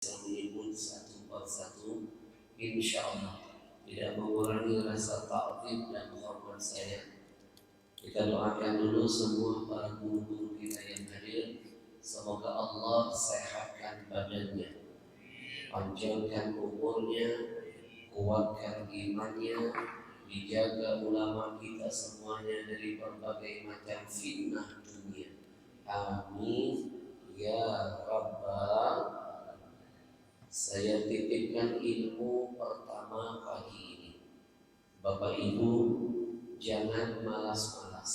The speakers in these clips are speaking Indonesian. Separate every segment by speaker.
Speaker 1: menyebut satu persatu, insya Allah tidak mengurangi rasa ta'zim dan hormat saya. Kita doakan dulu semua para guru-guru kita yang hadir. Semoga Allah sehatkan badannya, panjangkan umurnya, kuatkan imannya, dijaga ulama kita semuanya dari berbagai macam fitnah dunia. Amin ya rabbal. Saya titipkan ilmu pertama pagi ini. Bapak Ibu jangan malas-malas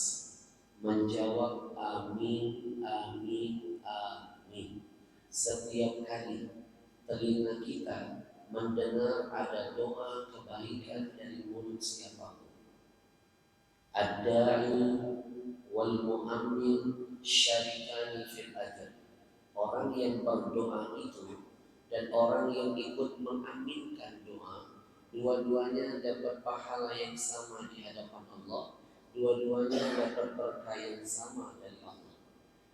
Speaker 1: menjawab amin, amin, amin. Setiap kali telinga kita mendengar ada doa kebaikan dari mulut siapapun, ad-da'i wal mu'ammin syarikani fil ajr. Orang yang berdoa itu dan orang yang ikut mengaminkan doa, dua-duanya dapat pahala yang sama di hadapan Allah, dua-duanya dapat berkah yang sama dari Allah.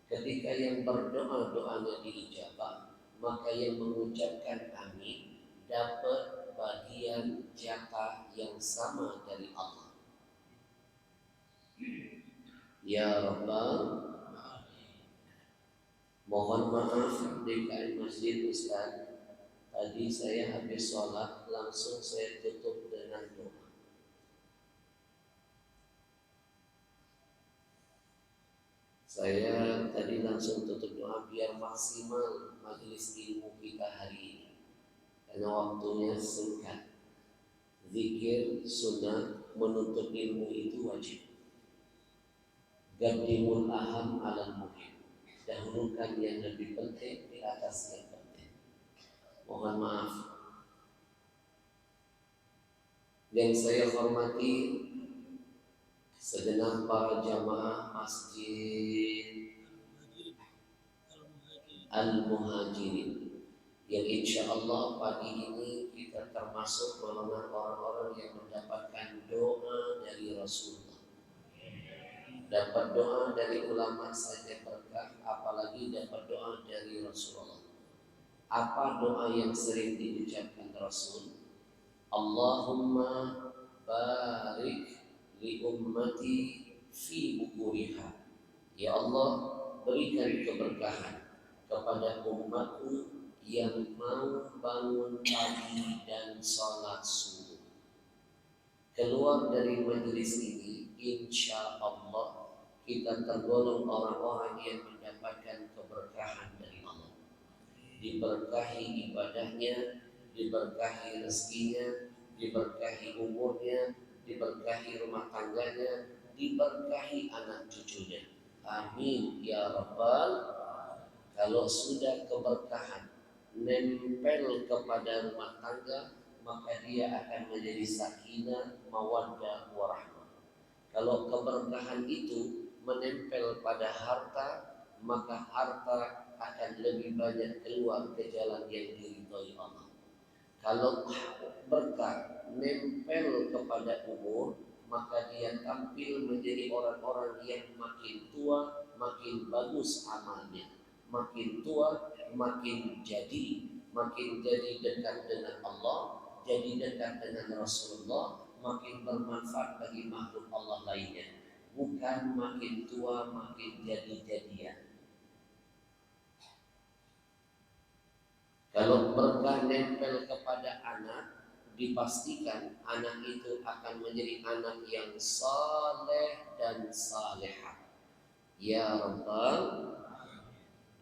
Speaker 1: Ketika yang berdoa doanya diijabah, maka yang mengucapkan amin dapat bagian jatah yang sama dari Allah. Ya Rabbal, mohon maaf DKI Masjid Ustaz. Tadi saya habis sholat, langsung saya tutup dengan doa. Saya tadi langsung tutup doa biar maksimal majelis ilmu kita hari ini. Karena waktunya singkat. Zikir, sunnah, menuntut ilmu itu wajib. Qaddimul aham alal muhim. Dahulukan yang lebih penting di atas yang penting. Mohon maaf. Yang saya hormati segenap para jamaah Masjid Al-Muhajirin yang insya Allah pagi ini kita termasuk golongan orang-orang yang mendapatkan doa dari Rasulullah. Dapat doa dari ulama saja berkah, apalagi dapat doa dari Rasulullah. Apa doa yang sering diucapkan Rasul? Allahumma barik li ummati fi bukuriha. Ya Allah, berikan keberkahan kepada umatku yang mau bangun pagi dan sholat subuh. Keluar dari majelis ini, insya Allah kita tergolong orang-orang yang mendapatkan keberkahan dari Allah. Diberkahi ibadahnya, diberkahi rezekinya, diberkahi umurnya, diberkahi rumah tangganya, diberkahi anak cucunya. Amin ya rabbal. Kalau sudah keberkahan nempel kepada rumah tangga, maka dia akan menjadi sakinah, mawaddah, warahmah. Kalau keberkahan itu menempel pada harta, maka harta akan lebih banyak keluar ke jalan yang diridhoi Allah. Kalau berkah nempel kepada umur, maka dia tampil menjadi orang-orang yang makin tua, makin bagus amalnya. Makin tua, makin jadi dekat dengan Allah, jadi dekat dengan Rasulullah, makin bermanfaat bagi makhluk Allah lainnya. Bukan makin tua, makin jadi-jadian. Kalau berkah nempel kepada anak, dipastikan anak itu akan menjadi anak yang saleh dan salehah. Ya Rabbal,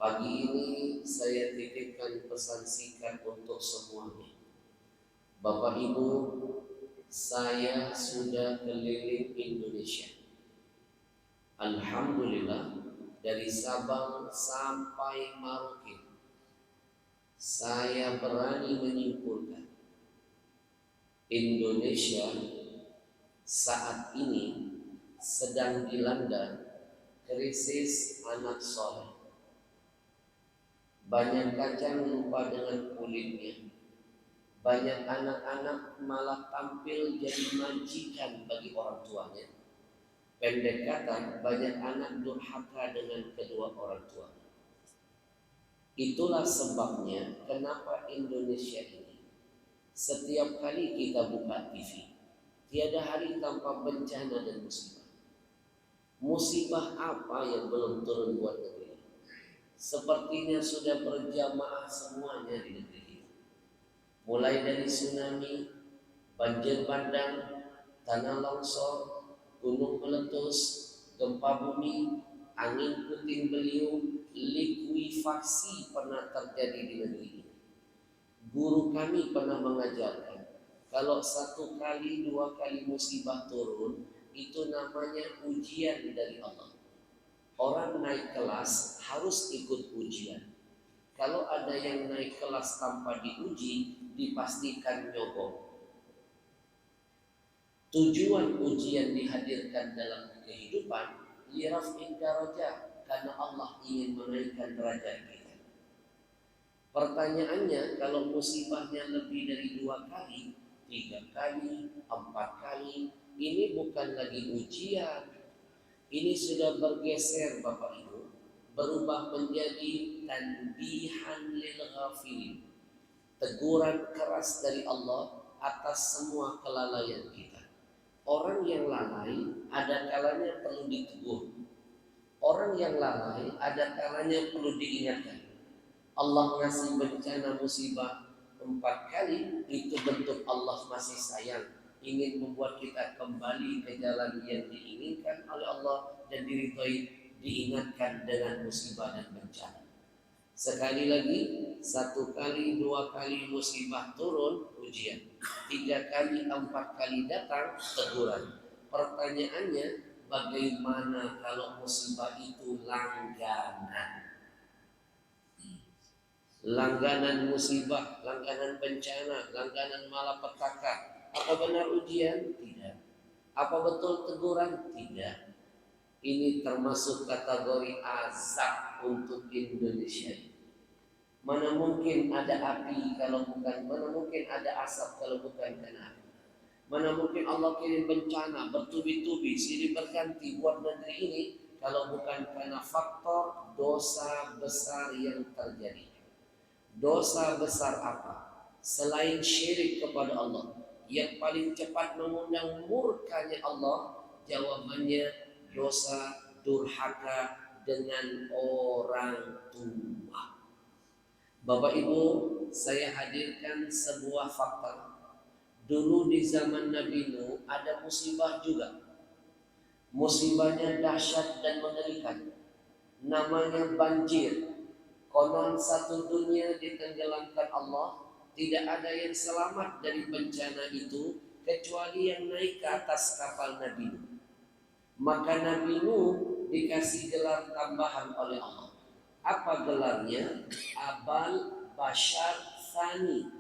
Speaker 1: pagi ini saya titipkan pesan singkat untuk semuanya. Bapak Ibu, saya sudah keliling Indonesia. Alhamdulillah, dari Sabang sampai Merauke. Saya berani menyimpulkan Indonesia saat ini sedang dilanda krisis anak soleh. Banyak kacang lupa dengan kulitnya. Banyak anak-anak malah tampil jadi majikan bagi orang tuanya. Pendek kata, banyak anak durhaka dengan kedua orang tuanya. Itulah sebabnya kenapa Indonesia ini setiap kali kita buka TV, tiada hari tanpa bencana dan musibah. Musibah apa yang belum turun buat negeri? Sepertinya sudah berjamaah semuanya di negeri ini. Mulai dari tsunami, banjir bandang, tanah longsor, gunung meletus, gempa bumi, angin puting beliung, likuifaksi pernah terjadi di negeri ini. Guru kami pernah mengajarkan, kalau satu kali, dua kali musibah turun, itu namanya ujian dari Allah. Orang naik kelas harus ikut ujian. Kalau ada yang naik kelas tanpa diuji, dipastikan nyogok. Tujuan ujian dihadirkan dalam kehidupan liraf'id darajat, karena Allah ingin menaikkan derajat kita. Pertanyaannya, kalau musibahnya lebih dari 2 kali, 3 kali, 4 kali, ini bukan lagi ujian. Ini sudah bergeser Bapak Ibu, berubah menjadi tanbihan lil ghafilin, teguran keras dari Allah atas semua kelalaian kita. Orang yang lalai ada kalanya perlu ditegur. Orang yang lalai ada kalanya perlu diingatkan. Allah ngasih bencana musibah 4 kali, itu bentuk Allah masih sayang, ingin membuat kita kembali ke jalan yang diinginkan oleh Allah dan diridhoi, diingatkan dengan musibah dan bencana. Sekali lagi, 1 kali, 2 kali musibah turun, ujian. 3 kali, 4 kali datang, teguran. Pertanyaannya, bagaimana kalau musibah itu langganan? Langganan musibah, langganan bencana, langganan malapetaka. Apa benar ujian? Tidak. Apa betul teguran? Tidak. Ini termasuk kategori azab untuk Indonesia. Mana mungkin ada api kalau bukan, mana mungkin ada asap kalau bukan karena api. Mana mungkin Allah kirim bencana bertubi-tubi silih berganti buat negeri ini kalau bukan karena faktor dosa besar yang terjadi. Dosa besar apa? Selain syirik kepada Allah, yang paling cepat mengundang murkanya Allah, jawabannya dosa durhaka dengan orang tua. Bapak Ibu, saya hadirkan sebuah fakta. Dulu di zaman Nabi Nuh ada musibah juga. Musibahnya dahsyat dan mengerikan. Namanya banjir. Konon satu dunia ditenggelamkan Allah, tidak ada yang selamat dari bencana itu kecuali yang naik ke atas kapal Nabi Nuh. Maka Nabi Nuh dikasih gelar tambahan oleh Allah. Apa gelarnya? Abal Bashar Tsani,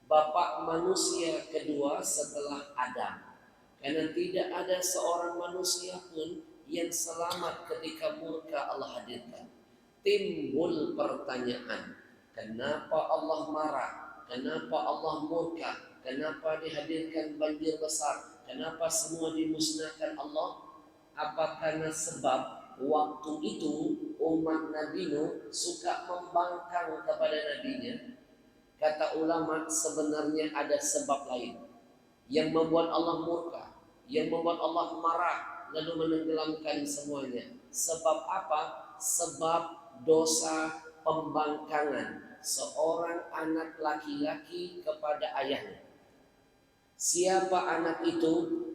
Speaker 1: bapak manusia kedua setelah Adam. Karena tidak ada seorang manusia pun yang selamat ketika murka Allah hadirkan. Timbul pertanyaan, kenapa Allah marah? Kenapa Allah murka? Kenapa dihadirkan banjir besar? Kenapa semua dimusnahkan Allah? Apa karena sebab waktu itu umat Nabi Nuh suka membangkang kepada nabinya? Kata ulama, sebenarnya ada sebab lain yang membuat Allah murka, yang membuat Allah marah lalu menenggelamkan semuanya. Sebab apa? Sebab dosa pembangkangan seorang anak laki-laki kepada ayahnya. Siapa anak itu?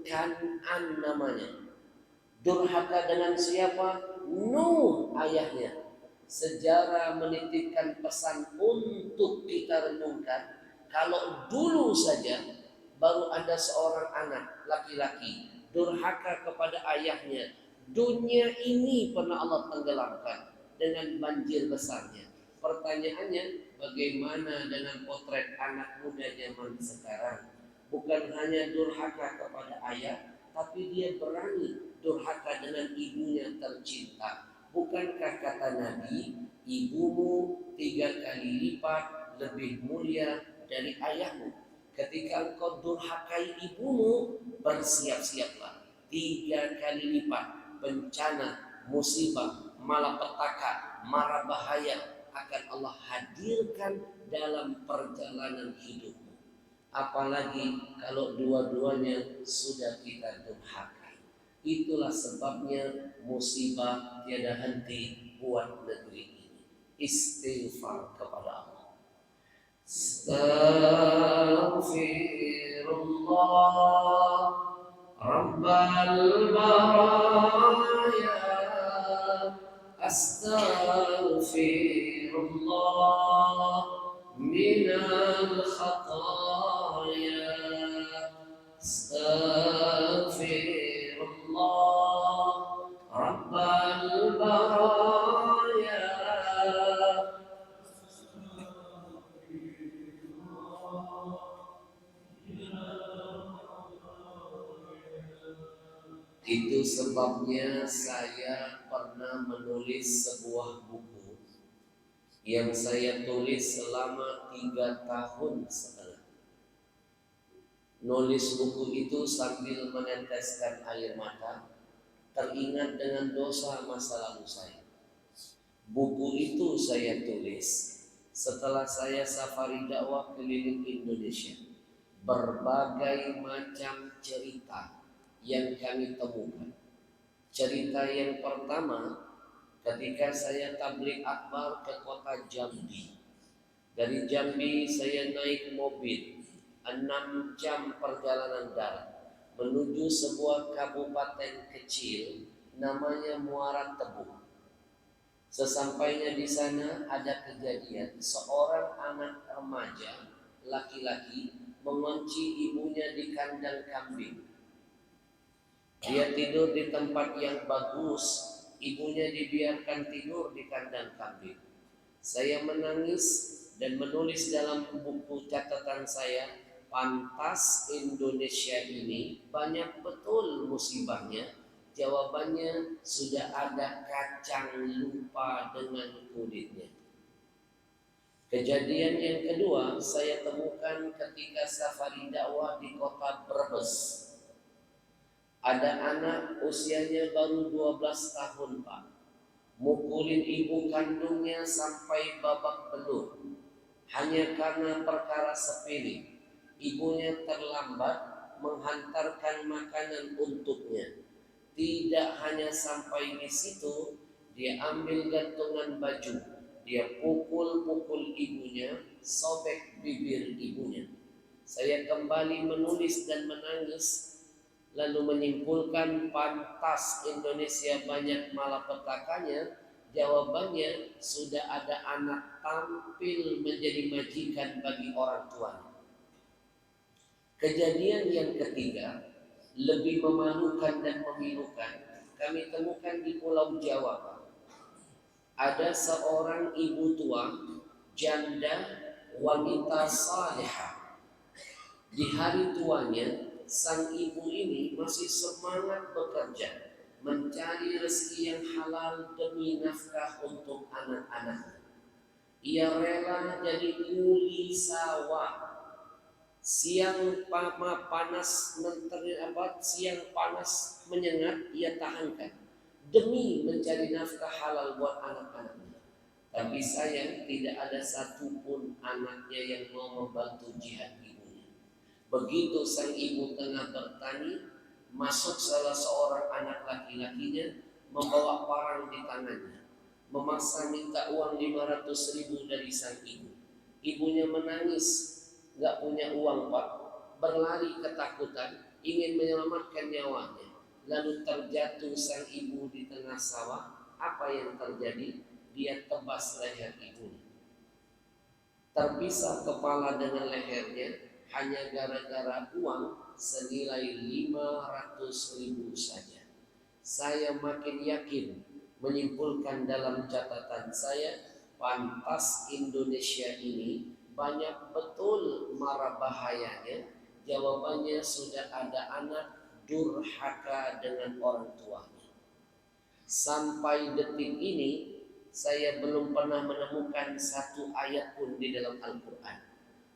Speaker 1: Kan'an namanya. Durhaka dengan siapa? Nuh ayahnya. Sejarah menitipkan pesan untuk kita renungkan. Kalau dulu saja baru ada seorang anak laki-laki durhaka kepada ayahnya, dunia ini pernah Allah tenggelamkan dengan banjir besarnya. Pertanyaannya, bagaimana dengan potret anak muda zaman sekarang? Bukan hanya durhaka kepada ayah, tapi dia berani durhaka dengan ibunya tercinta. Bukankah kata Nabi, ibumu 3 kali lipat lebih mulia dari ayahmu? Ketika engkau durhakai ibumu, bersiap-siaplah 3 kali lipat bencana, musibah, malapetaka, mara bahaya akan Allah hadirkan dalam perjalanan hidupmu. Apalagi kalau dua-duanya sudah kita durhaka. Itulah sebabnya musibah tiada henti buat negeri ini. Istighfar kepada Allah. Astaghfirullah Rabbal baraya. Astaghfirullah minal khataya. Astaghfirullah Rabbal baraya. Itu sebabnya saya pernah menulis sebuah buku yang saya tulis selama 3 tahun setengah. Nulis buku itu sambil meneteskan air mata, teringat dengan dosa masa lalu saya. Buku itu saya tulis setelah saya safari dakwah keliling Indonesia. Berbagai macam cerita yang kami temukan. Cerita yang pertama, ketika saya tabligh akbar ke kota Jambi. Dari Jambi saya naik mobil 6 jam perjalanan darat menuju sebuah kabupaten kecil namanya Muara Tebu. Sesampainya di sana ada kejadian seorang anak remaja laki-laki mengunci ibunya di kandang kambing. Dia tidur di tempat yang bagus, ibunya dibiarkan tidur di kandang kambing. Saya menangis dan menulis dalam buku catatan saya, pantas Indonesia ini banyak betul musibahnya. Jawabannya sudah ada kacang lupa dengan kulitnya. Kejadian yang kedua saya temukan ketika safari dakwah di kota Brebes. Ada anak usianya baru 12 tahun Pak, mukulin ibu kandungnya sampai babak belur. Hanya karena perkara sepele, ibunya terlambat menghantarkan makanan untuknya. Tidak hanya sampai di situ, dia ambil gantungan baju, dia pukul-pukul ibunya, sobek bibir ibunya. Saya kembali menulis dan menangis, lalu menyimpulkan pantas Indonesia banyak malapetakannya. Jawabannya sudah ada anak tampil menjadi majikan bagi orang tuanya. Kejadian yang ketiga lebih memalukan dan memilukan kami temukan di Pulau Jawa. Ada seorang ibu tua janda wanita salehah. Di hari tuanya sang ibu ini masih semangat bekerja, mencari rezeki yang halal demi nafkah untuk anak-anaknya. Ia rela jadi kuli sawah. Siang panas siang panas menyengat ia tahankan demi mencari nafkah halal buat anak-anaknya. Tapi sayang tidak ada satupun anaknya yang mau membantu jihad ini. Begitu sang ibu tengah bertani, masuk salah seorang anak laki-lakinya membawa parang di tangannya, memaksa minta uang 500.000 dari sang ibu. Ibunya menangis, gak punya uang Pak, berlari ketakutan, ingin menyelamatkan nyawanya. Lalu terjatuh sang ibu di tengah sawah. Apa yang terjadi? Dia tebas leher ibunya. Terpisah kepala dengan lehernya hanya gara-gara uang senilai 500.000 saja. Saya makin yakin menyimpulkan dalam catatan saya, pantas Indonesia ini banyak betul mara bahayanya. Jawabannya sudah ada anak durhaka dengan orang tuanya. Sampai detik ini saya belum pernah menemukan satu ayat pun di dalam Al-Quran.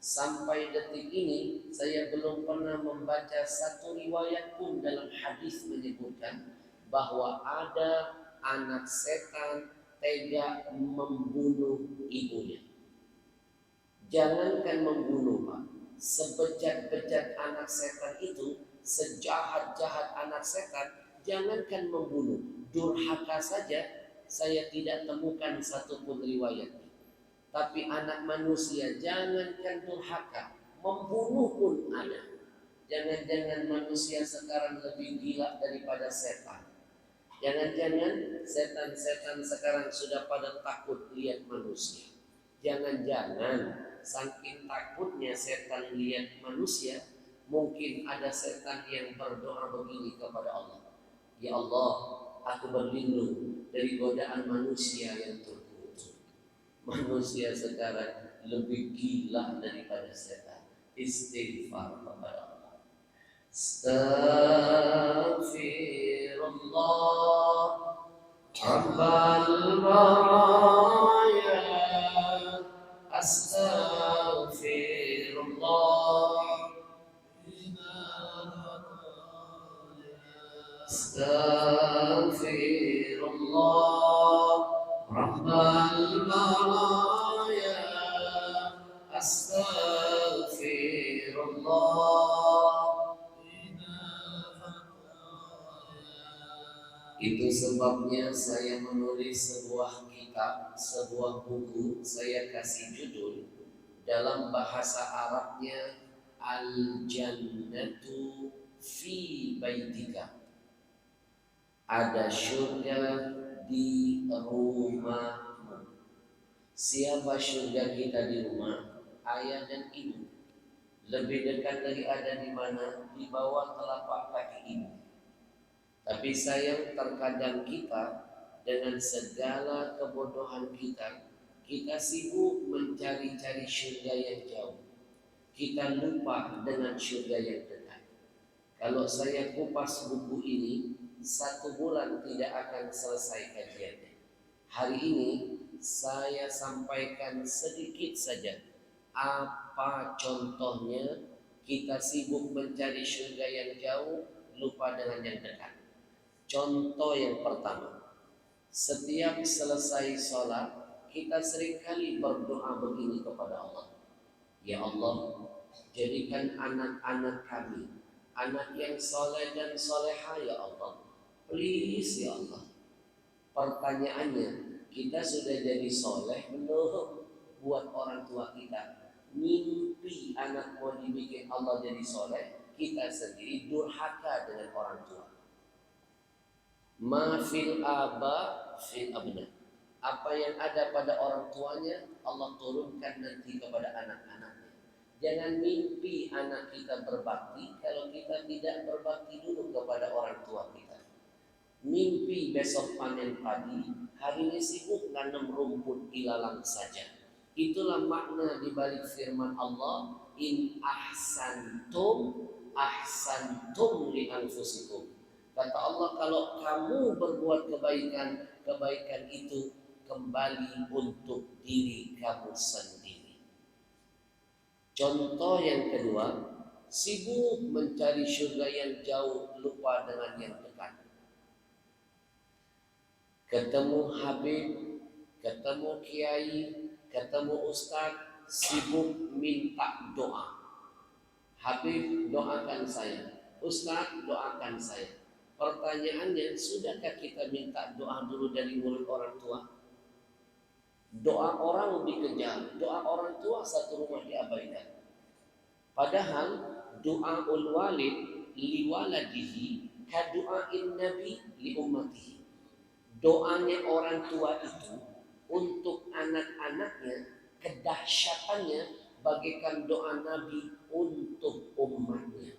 Speaker 1: Sampai detik ini saya belum pernah membaca satu riwayat pun dalam hadis menyebutkan bahwa ada anak setan tega membunuh ibunya. Jangankan membunuh, Pak. Sebejat-bejat anak setan itu, sejahat-jahat anak setan, jangankan membunuh, durhaka saja saya tidak temukan satupun riwayat. Tapi anak manusia jangankan durhaka, membunuh pun ada. Jangan-jangan manusia sekarang lebih gila daripada setan. Jangan-jangan setan-setan sekarang sudah pada takut lihat manusia. Jangan-jangan saking takutnya setan lihat manusia, mungkin ada setan yang berdoa begini kepada Allah. Ya Allah, aku berlindung dari godaan manusia yang terkutuk. Manusia sekarang lebih gila daripada setan. Istighfar kepada Allah. Astaghfirullah Rabbal baraya. Astaghfirullah Astaghfirullah Rabbal baraya. Astaghfirullah. Itu sebabnya saya menulis sebuah kitab, sebuah buku, saya kasih judul dalam bahasa Arabnya Al-Jannatu fi Baitika. Ada surga di rumahmu. Siapa surga kita di rumah? Ayah dan ibu. Lebih dekat lagi ada di mana? Di bawah telapak kaki ibu. Tapi sayang terkadang kita dengan segala kebodohan kita sibuk mencari-cari surga yang jauh. Kita lupa dengan surga yang dekat. Kalau saya kupas buku ini, 1 bulan tidak akan selesai kajiannya. Hari ini saya sampaikan sedikit saja. Apa contohnya kita sibuk mencari surga yang jauh, lupa dengan yang dekat. Contoh yang pertama, setiap selesai sholat kita seringkali berdoa begini kepada Allah. Ya Allah, jadikan anak-anak kami anak yang soleh dan soleha ya Allah. Please ya Allah. Pertanyaannya, kita sudah jadi soleh belum buat orang tua kita? Mimpi anak mau dibikin Allah jadi soleh, kita sendiri durhaka dengan orang tua. Ma fil aba fil abna. Apa yang ada pada orang tuanya Allah turunkan nanti kepada anak-anaknya. Jangan mimpi anak kita berbakti kalau kita tidak berbakti dulu kepada orang tua kita. Mimpi besok panen padi, hari ini sibuk nanam rumput ilalang saja. Itulah makna di balik firman Allah, in ahsantum ahsantum li anfusikum. Kata Allah, kalau kamu berbuat kebaikan, kebaikan itu kembali untuk diri kamu sendiri. Contoh yang kedua, sibuk mencari surga yang jauh, lupa dengan yang dekat. Ketemu Habib, ketemu Kiai, ketemu Ustadz, sibuk minta doa. Habib doakan saya, Ustadz doakan saya. Pertanyaannya, sudahkah kita minta doa dulu dari mulut orang tua? Doa orang dikejar, doa orang tua satu rumah diabaikan. Padahal doa ul walid li waladihi ka doain nabi li ummatihi. Doanya orang tua itu untuk anak-anaknya, kedahsyatannya bagaikan doa Nabi untuk umatnya.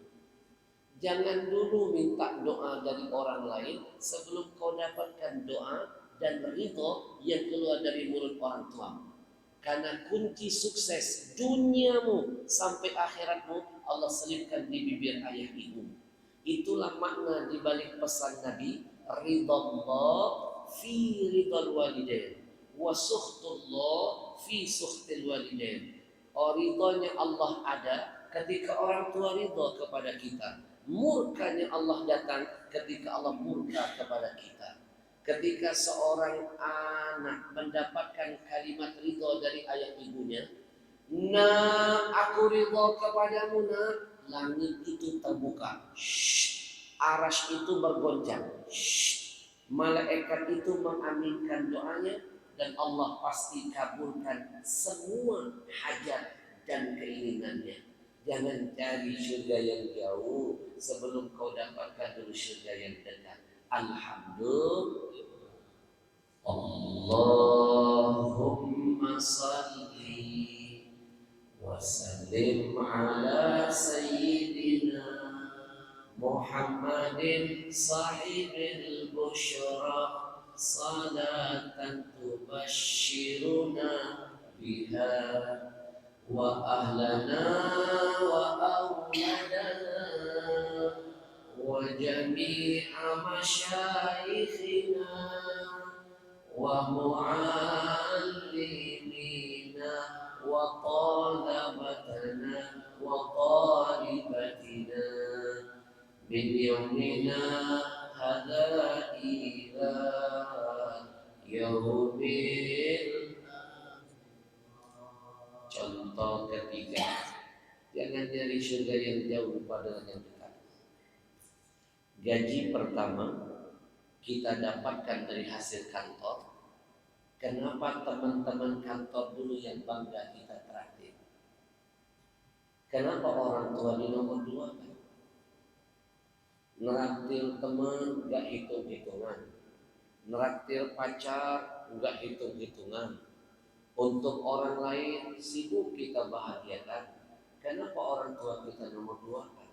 Speaker 1: Jangan dulu minta doa dari orang lain sebelum kau dapatkan doa dan ridho yang keluar dari mulut orang tua. Karena kunci sukses duniamu sampai akhiratmu Allah selipkan di bibir ayah ibu. Itulah makna di balik pesan Nabi, ridallah fi ridal walidain wa sukhtullah fi sukhtil walidain. Oh, ridhonya Allah ada ketika orang tua ridho kepada kita. Murkanya Allah datang ketika Allah murka kepada kita. Ketika seorang anak mendapatkan kalimat ridho dari ayah ibunya, "Nak, aku ridho kepadamu, nak." Langit itu terbuka. Arasy itu bergoncang. Malaikat itu mengaminkan doanya dan Allah pasti kabulkan semua hajat dan keinginannya. Jangan cari surga yang jauh sebelum kau dapatkan dulu surga yang dekat. Alhamdulillah. Allahumma salli wa sallim ala sayyidina Muhammadin sahibil busyra salatan tubashiruna biha wa ahlana wa awladana wa jami'a masyayikhina wa muallimina wa talabatana wa talibatina min yaumina hadha ila yaumil. Contoh ketiga, jangan nyari surga yang jauh, lupa dengan yang dekat. Gaji pertama kita dapatkan dari hasil kantor. Kenapa teman-teman kantor dulu yang bangga kita traktir? Kenapa orang tua di nomor dua kan? Neraktir teman gak hitung-hitungan, neraktir pacar gak hitung-hitungan. Untuk orang lain sibuk kita bahagiakan. Kenapa orang tua kita nomor dua kan?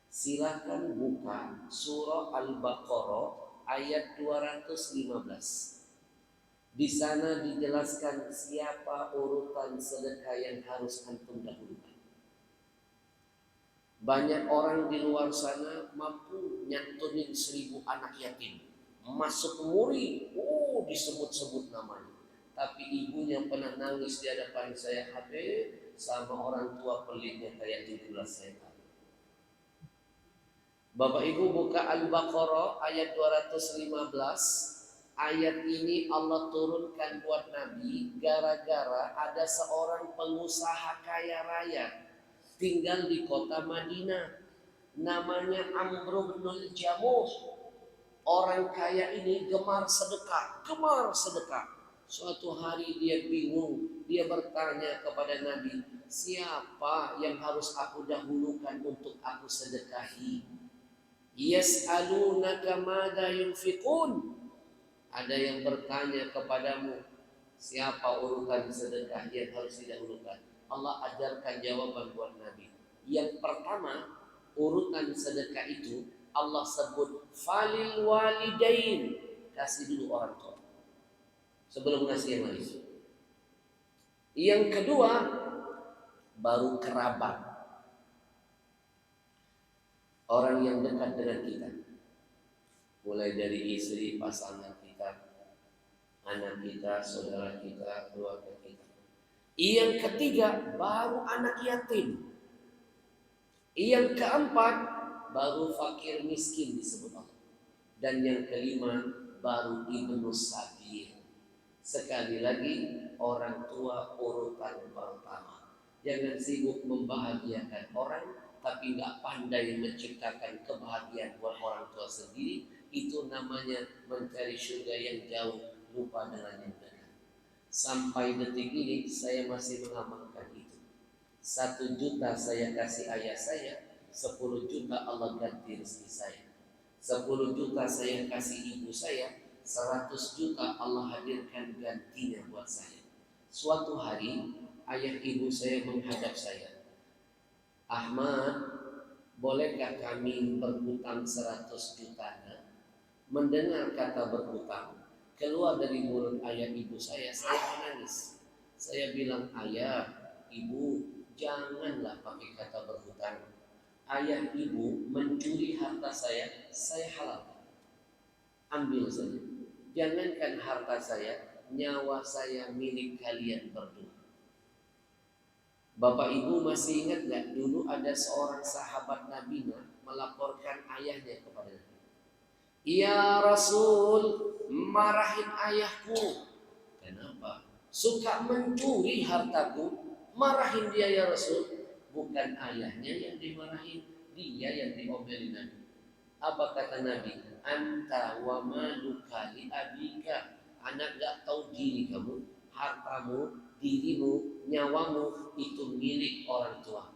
Speaker 1: Silakan buka surah Al-Baqarah ayat 215. Di sana dijelaskan siapa urutan sedekah yang harus antum dahulukan. Banyak orang di luar sana mampu nyantunin 1000 anak yatim, masuk muri, disebut-sebut namanya. Tapi ibunya pernah nangis di hadapan saya, Habib, sama orang tua pelitnya kayak 17 setan. Bapak Ibu buka Al-Baqarah ayat 215. Ayat ini Allah turunkan buat Nabi gara-gara ada seorang pengusaha kaya raya tinggal di kota Madinah. Namanya Amr bin Jamuh. Orang kaya ini gemar sedekah. Suatu hari dia bingung, dia bertanya kepada Nabi, siapa yang harus aku dahulukan untuk aku sedekahi? Yas'alunaka madza yunfiqun. Ada yang bertanya kepadamu, siapa urutan sedekah yang harus didahulukan? Allah ajarkan jawaban buat Nabi. Yang pertama, urutan sedekah itu Allah sebut falil walidain, kasih dulu orang tua sebelum ngasih yang lain. Yang kedua, baru kerabat, orang yang dekat dengan kita, mulai dari istri, pasangan kita, anak kita, saudara kita, keluarga kita. Yang ketiga, baru anak yatim. Yang keempat, baru fakir miskin disebut Allah. Dan yang kelima, baru ibnu sabil. Sekali lagi, orang tua urutan pertama. Jangan sibuk membahagiakan orang, tapi nggak pandai menciptakan kebahagiaan buat orang tua sendiri. Itu namanya mencari surga yang jauh, lupa dengan yang dekat. Sampai detik ini saya masih mengamalkan itu. 1 juta saya kasih ayah saya, 10 juta Allah ganti rezeki saya. 10 juta saya kasih ibu saya, 100 juta Allah hadirkan gantinya buat saya. Suatu hari ayah ibu saya menghadap saya, Ahmad, bolehkah kami berhutang 100 juta? Mendengar kata berhutang keluar dari mulut ayah ibu saya menangis. Saya bilang, ayah, ibu, janganlah pakai kata berhutang. Ayah ibu mencuri harta saya halalkan. Ambil saja. Jangankan harta saya, nyawa saya milik kalian berdua. Bapak Ibu masih ingat gak? Dulu ada seorang sahabat Nabi melaporkan ayahnya kepada Nabi. Ya Rasul, marahin ayahku. Kenapa? Suka mencuri hartaku. Marahin dia ya Rasul. Bukan ayahnya yang dimarahin, dia yang diomelin Nabi. Apa kata Nabi? Anta wa maluka li abika. Anak gak tahu diri kamu, hartamu, dirimu, nyawamu itu milik orang tua.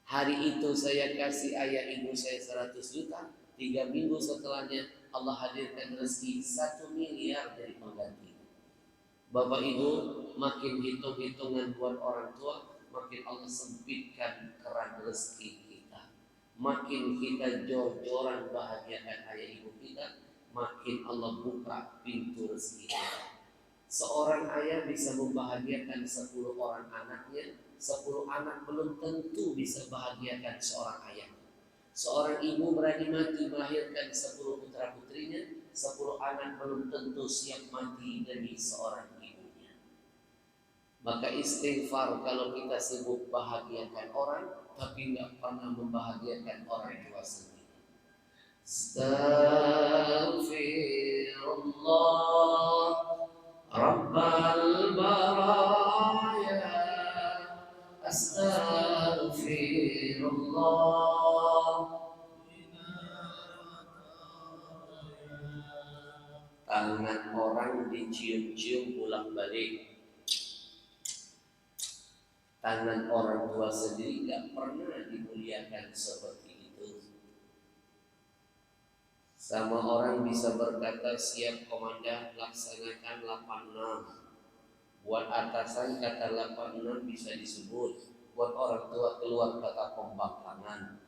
Speaker 1: Hari itu saya kasih ayah ibu saya 100 juta. 3 minggu setelahnya Allah hadirkan rezeki 1 miliar dari pengganti. Bapak ibu makin hitung-hitungan buat orang tua, makin Allah sempitkan keran rezeki kita. Makin kita jor-joran bahagiakan ayah ibu kita, makin Allah buka pintu rezeki kita. Seorang ayah bisa membahagiakan 10 orang anaknya, 10 anak belum tentu bisa bahagiakan seorang ayah. Seorang ibu berani mati melahirkan 10 putra putrinya, 10 anak belum tentu siap mati demi seorang ibunya. Maka istighfar kalau kita sibuk bahagiakan orang, tapi nggak pernah membahagiakan orang tua sendiri. Astaghfirullah Rabbal baraya, astaghfirullah. Tangan orang dicium-cium bolak-balik. Tangan orang tua sendiri gak pernah dimuliakan seperti itu. Sama orang bisa berkata, siap komandan, laksanakan 86. Buat atasan kata 86 bisa disebut. Buat orang tua keluar kata pembangkangan.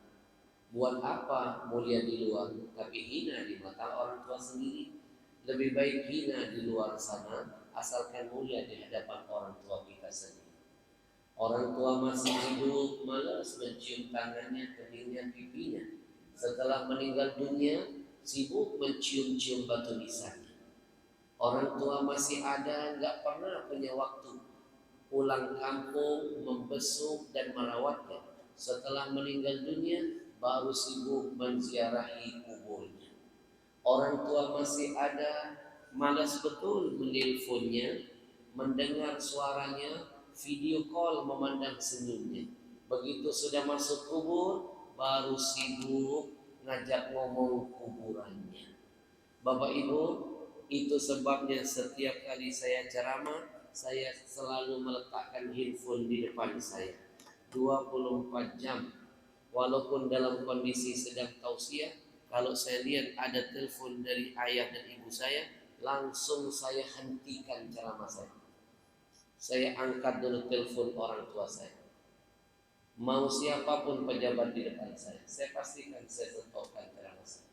Speaker 1: Buat apa mulia di luar tapi hina di mata orang tua sendiri? Lebih baik hina di luar sana asalkan mulia di hadapan orang tua kita sendiri. Orang tua masih hidup malas mencium tangannya, keningnya, pipinya. Setelah meninggal dunia sibuk mencium-cium batu nisannya. Orang tua masih ada, nggak pernah punya waktu pulang kampung membesuk dan merawatnya. Setelah meninggal dunia baru sibuk menziarahi kuburnya. Orang tua masih ada, malas betul menelponnya, mendengar suaranya, video call memandang senyumnya. Begitu sudah masuk kubur baru sibuk ngajak ngomong kuburannya. Bapak Ibu, itu sebabnya setiap kali saya ceramah, saya selalu meletakkan handphone di depan saya 24 jam. Walaupun dalam kondisi sedang tausiah, kalau saya lihat ada telepon dari ayah dan ibu saya, langsung saya hentikan ceramah saya. Saya angkat dulu telepon orang tua saya. Mau siapapun pejabat di depan saya pastikan saya stopkan ceramah saya.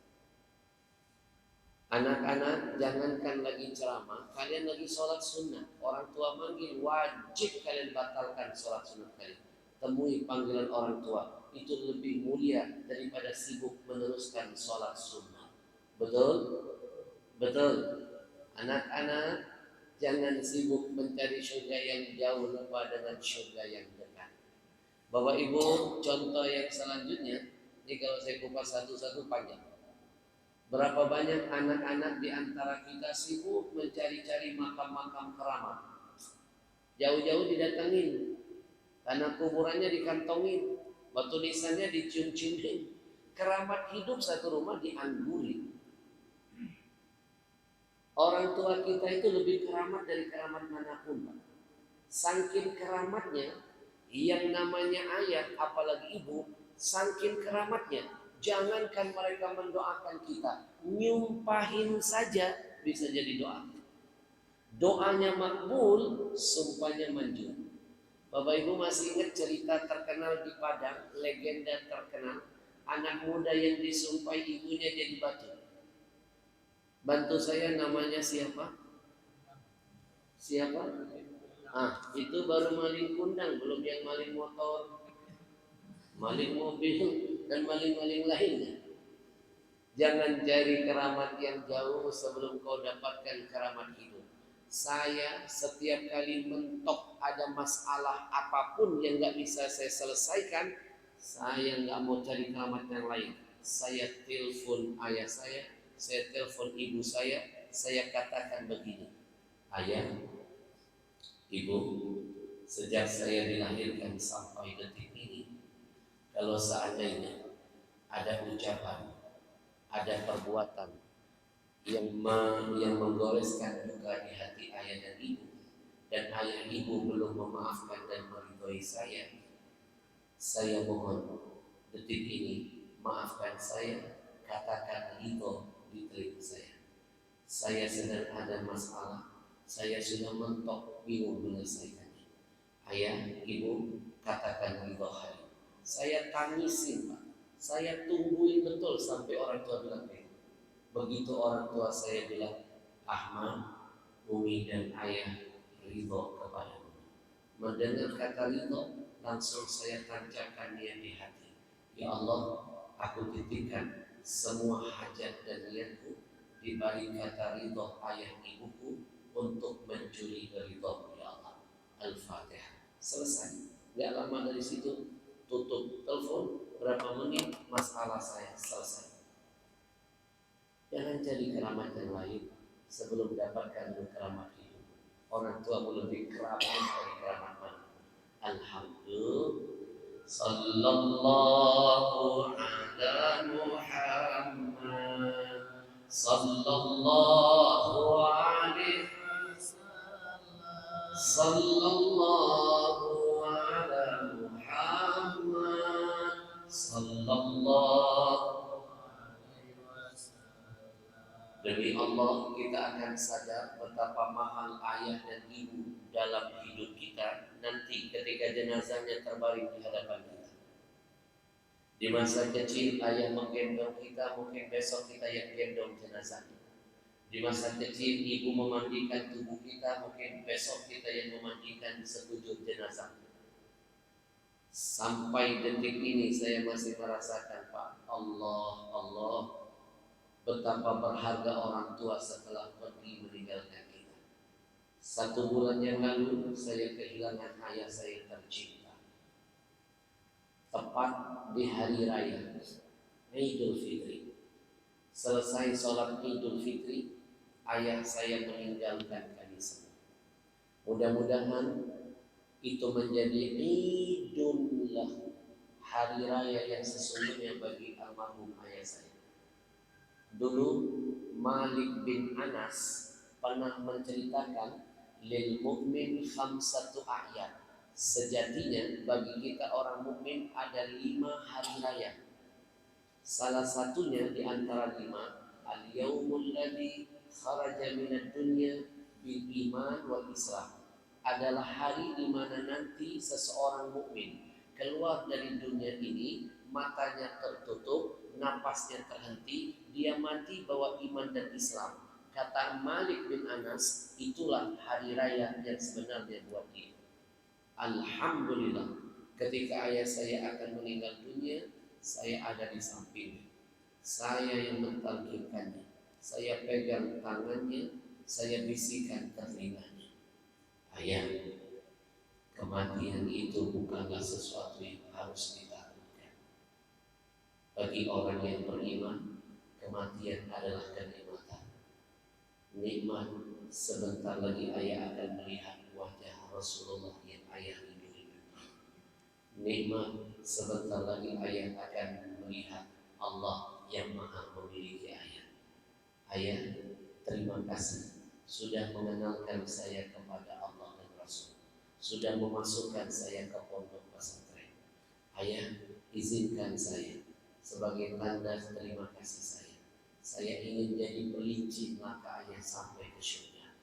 Speaker 1: Anak-anak, jangankan lagi ceramah, kalian lagi sholat sunnah, orang tua manggil, wajib kalian batalkan sholat sunnah kalian. Temui panggilan orang tua, itu lebih mulia daripada sibuk meneruskan sholat sunnah. Betul? Betul. Anak-anak, jangan sibuk mencari surga yang jauh, lupa dengan surga yang dekat. Bapak Ibu, contoh yang selanjutnya, ini kalau saya kupas satu-satu panjang. Berapa banyak anak-anak di antara kita sibuk mencari-cari makam-makam keramat. Jauh-jauh didatangin, karena kuburannya dikantongin, batu nisannya dicium-ciumin. Keramat hidup satu rumah dianggurin. Orang tua kita itu lebih keramat dari keramat manapun, Pak. Saking keramatnya, yang namanya ayah apalagi ibu, saking keramatnya, jangankan mereka mendoakan kita, nyumpahin saja bisa jadi doa. Doanya makbul, sumpahnya manjur. Bapak Ibu masih ingat cerita terkenal di Padang, legenda terkenal, anak muda yang disumpahi ibunya jadi batu. Bantu saya namanya siapa? Siapa? Itu baru maling kundang, belum yang maling motor, maling mobil, dan maling-maling lainnya. Jangan cari keramat yang jauh sebelum kau dapatkan keramat hidup. Saya setiap kali mentok ada masalah apapun yang gak bisa saya selesaikan, saya gak mau cari keramat yang lain. saya telepon ayah saya telepon ibu saya katakan begini, ayah, ibu, sejak saya dilahirkan sampai detik ini, kalau seandainya ada ucapan, ada perbuatan yang menggoreskan duka di hati ayah dan ibu, dan ayah ibu belum memaafkan dan meridhoi saya mohon detik ini maafkan saya, katakan itu di telinga saya. Saya sedang ada masalah, saya sudah mentok bingung menyelesaikannya. Ayah, ibu, katakan itu hari. Saya tangisin, Pak. Saya tungguin betul sampai orang tua bilang begitu. Begitu orang tua saya bilang, Ahmad, Umi dan ayah ridho kepadamu. Mendengar kata ridho, langsung saya tancapkan niat di hati. Ya Allah, aku titipkan semua hajat dan niatku di balik kata ridho ayah ibuku untuk mencuri ridho ya Allah. Al-Fatihah. Selesai. Gak lama dari situ tutup telepon, berapa menit masalah saya selesai. Jangan cari keramat yang lain sebelum mendapatkan keramat hidup. Orang tua lebih keramat dari keramat mana? Alhamdulillah. Sallallahu ala Muhammad. Sallallahu alaihi sallallahu ala Muhammad. Sallallahu. Demi Allah, kita akan sadar betapa mahal ayah dan ibu dalam hidup kita nanti ketika jenazahnya terbaring di hadapan kita. Di masa kecil ayah menggendong kita, mungkin besok kita yang gendong jenazahnya. Di masa kecil ibu memandikan tubuh kita, mungkin besok kita yang memandikan sekujur jenazah. Sampai detik ini saya masih merasakan, Pak, Allah, betapa berharga orang tua setelah pergi meninggalkan kita. 1 bulan yang lalu saya kehilangan ayah saya tercinta. Tepat di hari raya Idul Fitri. Selesai sholat Idul Fitri, ayah saya meninggalkan kami semua. Mudah-mudahan itu menjadi idullah, hari raya yang sesungguhnya bagi almarhum ayah saya. Dulu Malik bin Anas pernah menceritakan lil mu'min khamsatu a'yad. Sejatinya bagi kita orang mukmin ada 5 hari raya. Salah satunya di antara 5 al-yaumul ladzi kharaja minad dunya bil iman wal islam. Adalah hari di mana nanti seseorang mukmin keluar dari dunia ini, matanya tertutup, napasnya terhenti, dia mati bawa iman dan Islam. Kata Malik bin Anas, itulah hari raya yang sebenarnya buat dia. Alhamdulillah, ketika ayah saya akan meninggal dunia, saya ada di sampingnya. Saya yang mentalkinkannya, saya pegang tangannya, saya bisikan telinganya. Ayah, kematian itu bukanlah sesuatu yang harus ditakutkan. Bagi orang yang beriman, kematian adalah kenikmatan. Nikmat sebentar lagi ayah akan melihat wajah Rasulullah yang ayah rindu. Nikmat sebentar lagi ayah akan melihat Allah yang maha memiliki ayah. Ayah, terima kasih sudah mengenalkan saya kepada Allah dan Rasul, sudah memasukkan saya ke pondok pesantren. Ayah, izinkan saya sebagai tanda terima kasih saya ingin jadi pelincin maka ayah sampai ke surga.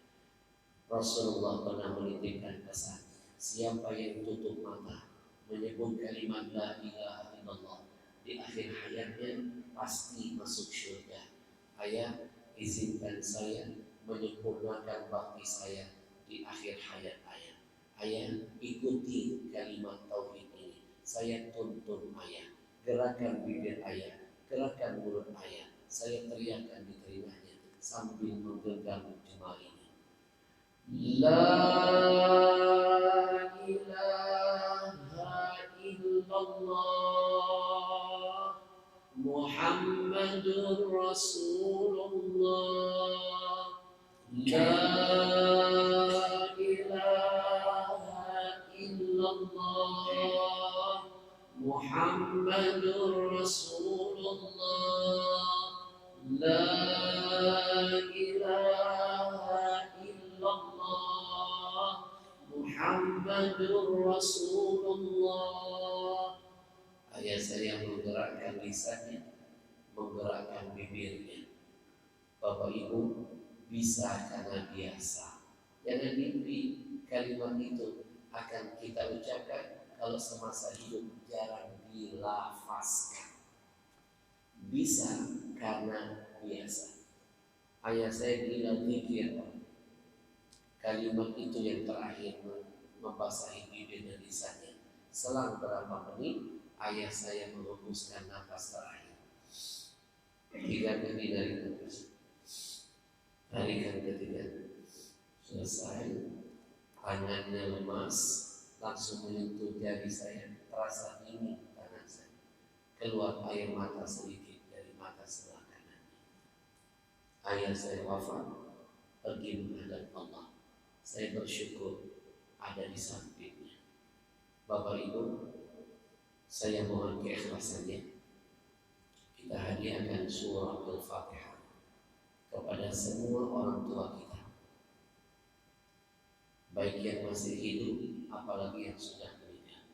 Speaker 1: Rasulullah pernah menitipkan pesan, siapa yang tutup mata menyebut kalimat la ilaha illallah di akhir hayatnya pasti masuk surga. Ayah, izinkan saya menyempurnakan bakti saya di akhir hayat ayah. Ayah, ikuti kalimat tauhid ini. Saya tuntun ayah, gerakan bibir ayah, gerakan mulut ayah. Saya teriakkan di telinganya sambil menggenggam jemarinya. La ilaha illallah Muhammadur Rasulullah. La ilaha illallah Muhammadur Rasulullah. La ilaha illallah Muhammadur Rasulullah. Ayat saya menggerakkan lisannya, menggerakkan bibirnya. Bapak Ibu bisa karena biasa. Jangan mimpi kalimat itu akan kita ucapkan kalau semasa hidup jarang dilafazkan. Bisa karena biasa. Ayah saya bilang zikir, kalimat itu yang terakhir membasahi bibir dan lisannya. Selang berapa menit ayah saya menghembuskan nafas terakhir. 3 kali dari nafas. Tarikan ketiga selesai, tangannya lemas, langsung menyentuh jari saya, terasa dingin tangan saya. Keluar air mata sedikit dari mata sebelah kanan. Ayah saya wafat, pergi menghadap Allah. Saya bersyukur ada di sampingnya. Bapak Ibu, saya mohon keikhlasannya. Kita hadiahkan surah Al-Fatihah kepada semua orang tua kita, baik yang masih hidup, apalagi yang sudah meninggal.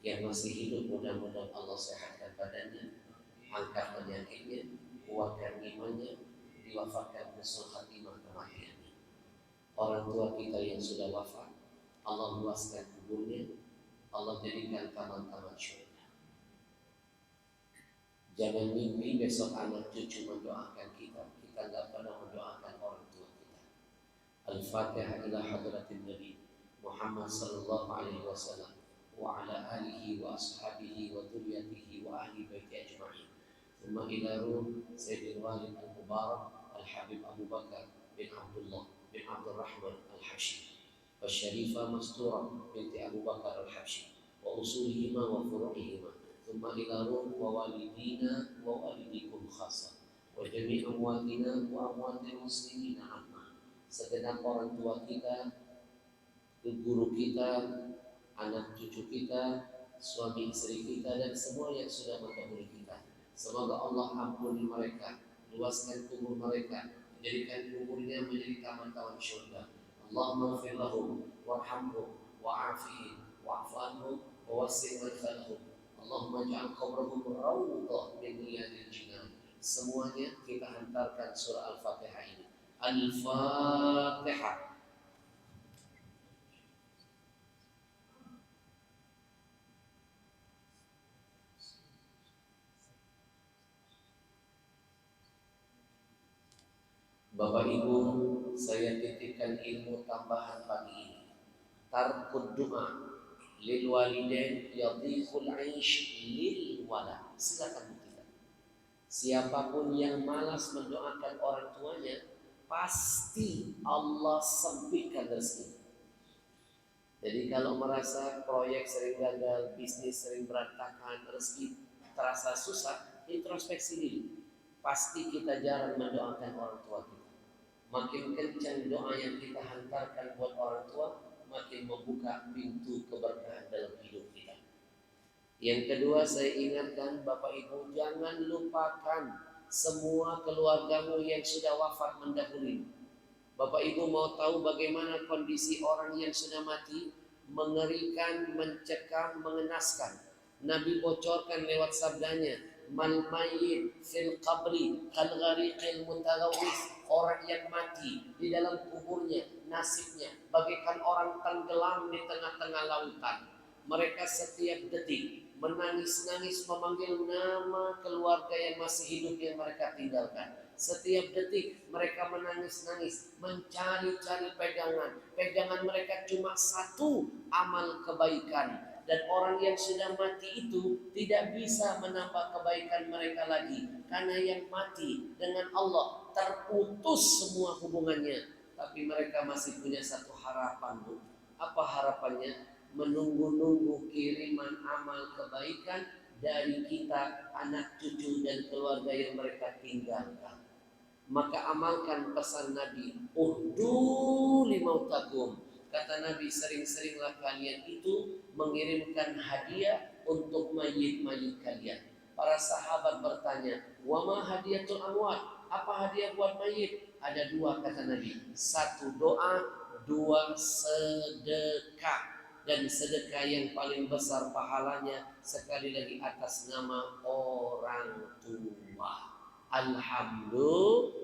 Speaker 1: Yang masih hidup mudah-mudahan Allah sehatkan badannya, angkat penyakitnya, kuatkan imannya, diwafatkan husnul khatimah kematiannya. Orang tua kita yang sudah wafat, Allah luaskan kuburnya, Allah jadikan taman-taman syurga. Jangan mimpi besok anak cucu mendoakan kita nggak pernah mendoakan orang tua kita. Al-Fatihah ila hadratin Nabi Muhammad sallallahu alaihi wasallam wa ala alihi wa ashabihi wa dzurriyyatihi wa ahli baiti ajma'in. Thumma ila ruh Sayyidil Walid Al-Mubarak Al-Habib Abu Bakar bin Abdullah bin Abdul Rahman Al-Habsyi wa Syarifah Masturah binti Abu Bakar Al-Habsyi wa usulihima wa furu'ihima. Thumma ila ruh wa walidina wa walidikum khasa wa jami' amwatina wa amwatil muslimina amma. Segenap orang tua kita, guru kita, anak cucu kita, suami istri kita, dan semua yang sudah mendahului kita. Semoga Allah ampuni mereka, luaskan kubur mereka, menjadikan kuburnya menjadi taman-taman syurga. Allahumma ighfir lahum warhamhum wa'afihim wa'fu anhum wa wasi' madkhalahum. Allahumma ja'al qabrahum rawdah min riyadil jinan. Semuanya kita hantarkan surah Al-Fatihah ini. Al-Fatihah. Bapak Ibu, saya titipkan ilmu tambahan pagi ini. Tarkud du'a lil walidain yadhiqul 'aish lil walad. Silakan buktikan. Siapapun yang malas mendoakan orang tuanya, pasti Allah sempitkan rezeki. Jadi kalau merasa proyek sering gagal, bisnis sering berantakan, rezeki terasa susah, introspeksi diri. Pasti kita jarang mendoakan orang tua kita. Makin kencang doa yang kita hantarkan buat orang tua, makin membuka pintu keberkahan dalam hidup kita. Yang kedua, saya ingatkan Bapak Ibu, jangan lupakan semua keluargamu yang sudah wafat mendahului. Bapak Ibu mau tahu bagaimana kondisi orang yang sudah mati? Mengerikan, mencekam, mengenaskan. Nabi bocorkan lewat sabdanya, mal mayyit fil qabri kal ghariqil mutaghawwis. Orang yang mati di dalam kuburnya nasibnya bagaikan orang tenggelam di tengah-tengah lautan. Mereka setiap detik menangis-nangis memanggil nama keluarga yang masih hidup yang mereka tinggalkan. Setiap detik mereka menangis-nangis mencari-cari pegangan. Pegangan mereka cuma satu, amal kebaikan. Dan orang yang sudah mati itu tidak bisa menambah kebaikan mereka lagi. Karena yang mati dengan Allah terputus semua hubungannya. Tapi mereka masih punya satu harapan, Bu. Apa harapannya? Menunggu-nunggu kiriman amal kebaikan dari kita, anak cucu dan keluarga yang mereka tinggalkan. Maka amalkan pesan Nabi, uhdu limautakum. Kata Nabi, sering-seringlah kalian itu mengirimkan hadiah untuk mayit-mayit kalian. Para sahabat bertanya, wa ma hadiyatul amwat? Apa hadiah buat mayit? Ada dua kata Nabi, satu doa, dua sedekah. Dan sedekah yang paling besar pahalanya sekali lagi atas nama orang tua. Alhamdulillah,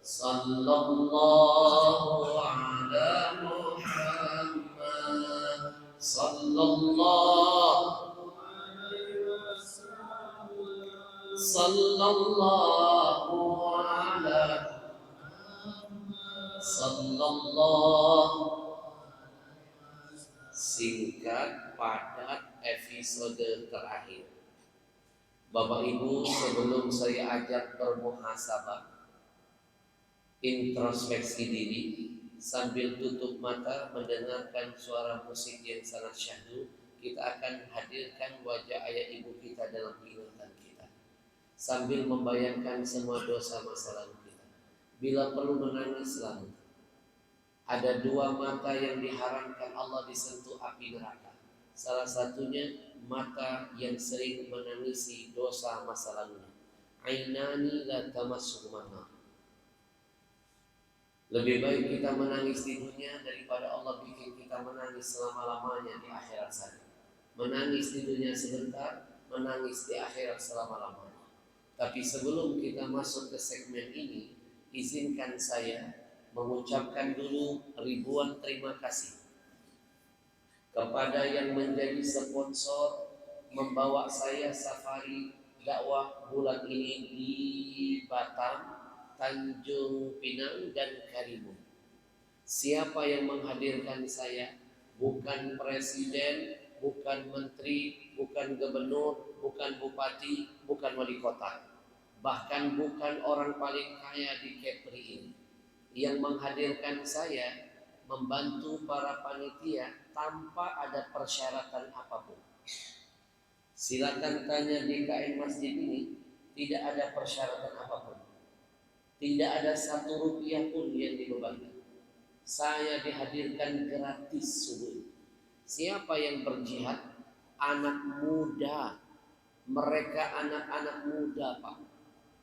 Speaker 1: sallallahu ala Muhammad, sallallahu ala sallallahu. Singkat, padat, episode terakhir. Bapak Ibu, sebelum saya ajak bermuhasabah, introspeksi diri, sambil tutup mata mendengarkan suara musik yang sangat syahdu, kita akan hadirkan wajah ayah ibu kita dalam ingatan kita, sambil membayangkan semua dosa masa lalu kita. Bila perlu menangis selalu. Ada dua mata yang diharamkan Allah disentuh api neraka. Salah satunya mata yang sering menangisi dosa masa lalunya. Ainani la tamassuhuma. Lebih baik kita menangis di dunia daripada Allah bikin kita menangis selama-lamanya di akhirat sana. Menangis di dunia sebentar, menangis di akhirat selama-lamanya. Tapi sebelum kita masuk ke segmen ini, izinkan saya mengucapkan dulu ribuan terima kasih kepada yang menjadi sponsor membawa saya safari dakwah bulan ini di Batam, Tanjung Pinang dan Karimun. Siapa yang menghadirkan saya? Bukan presiden, bukan menteri, bukan gubernur, bukan bupati, bukan wali kota, bahkan bukan orang paling kaya di Kepri ini. Yang menghadirkan saya membantu para panitia tanpa ada persyaratan apapun. Silakan tanya DKM masjid ini, tidak ada persyaratan apapun. Tidak ada 1 rupiah pun yang dibebankan. Saya dihadirkan gratis subuh. Siapa yang berjihad? Anak muda. Mereka anak-anak muda, Pak.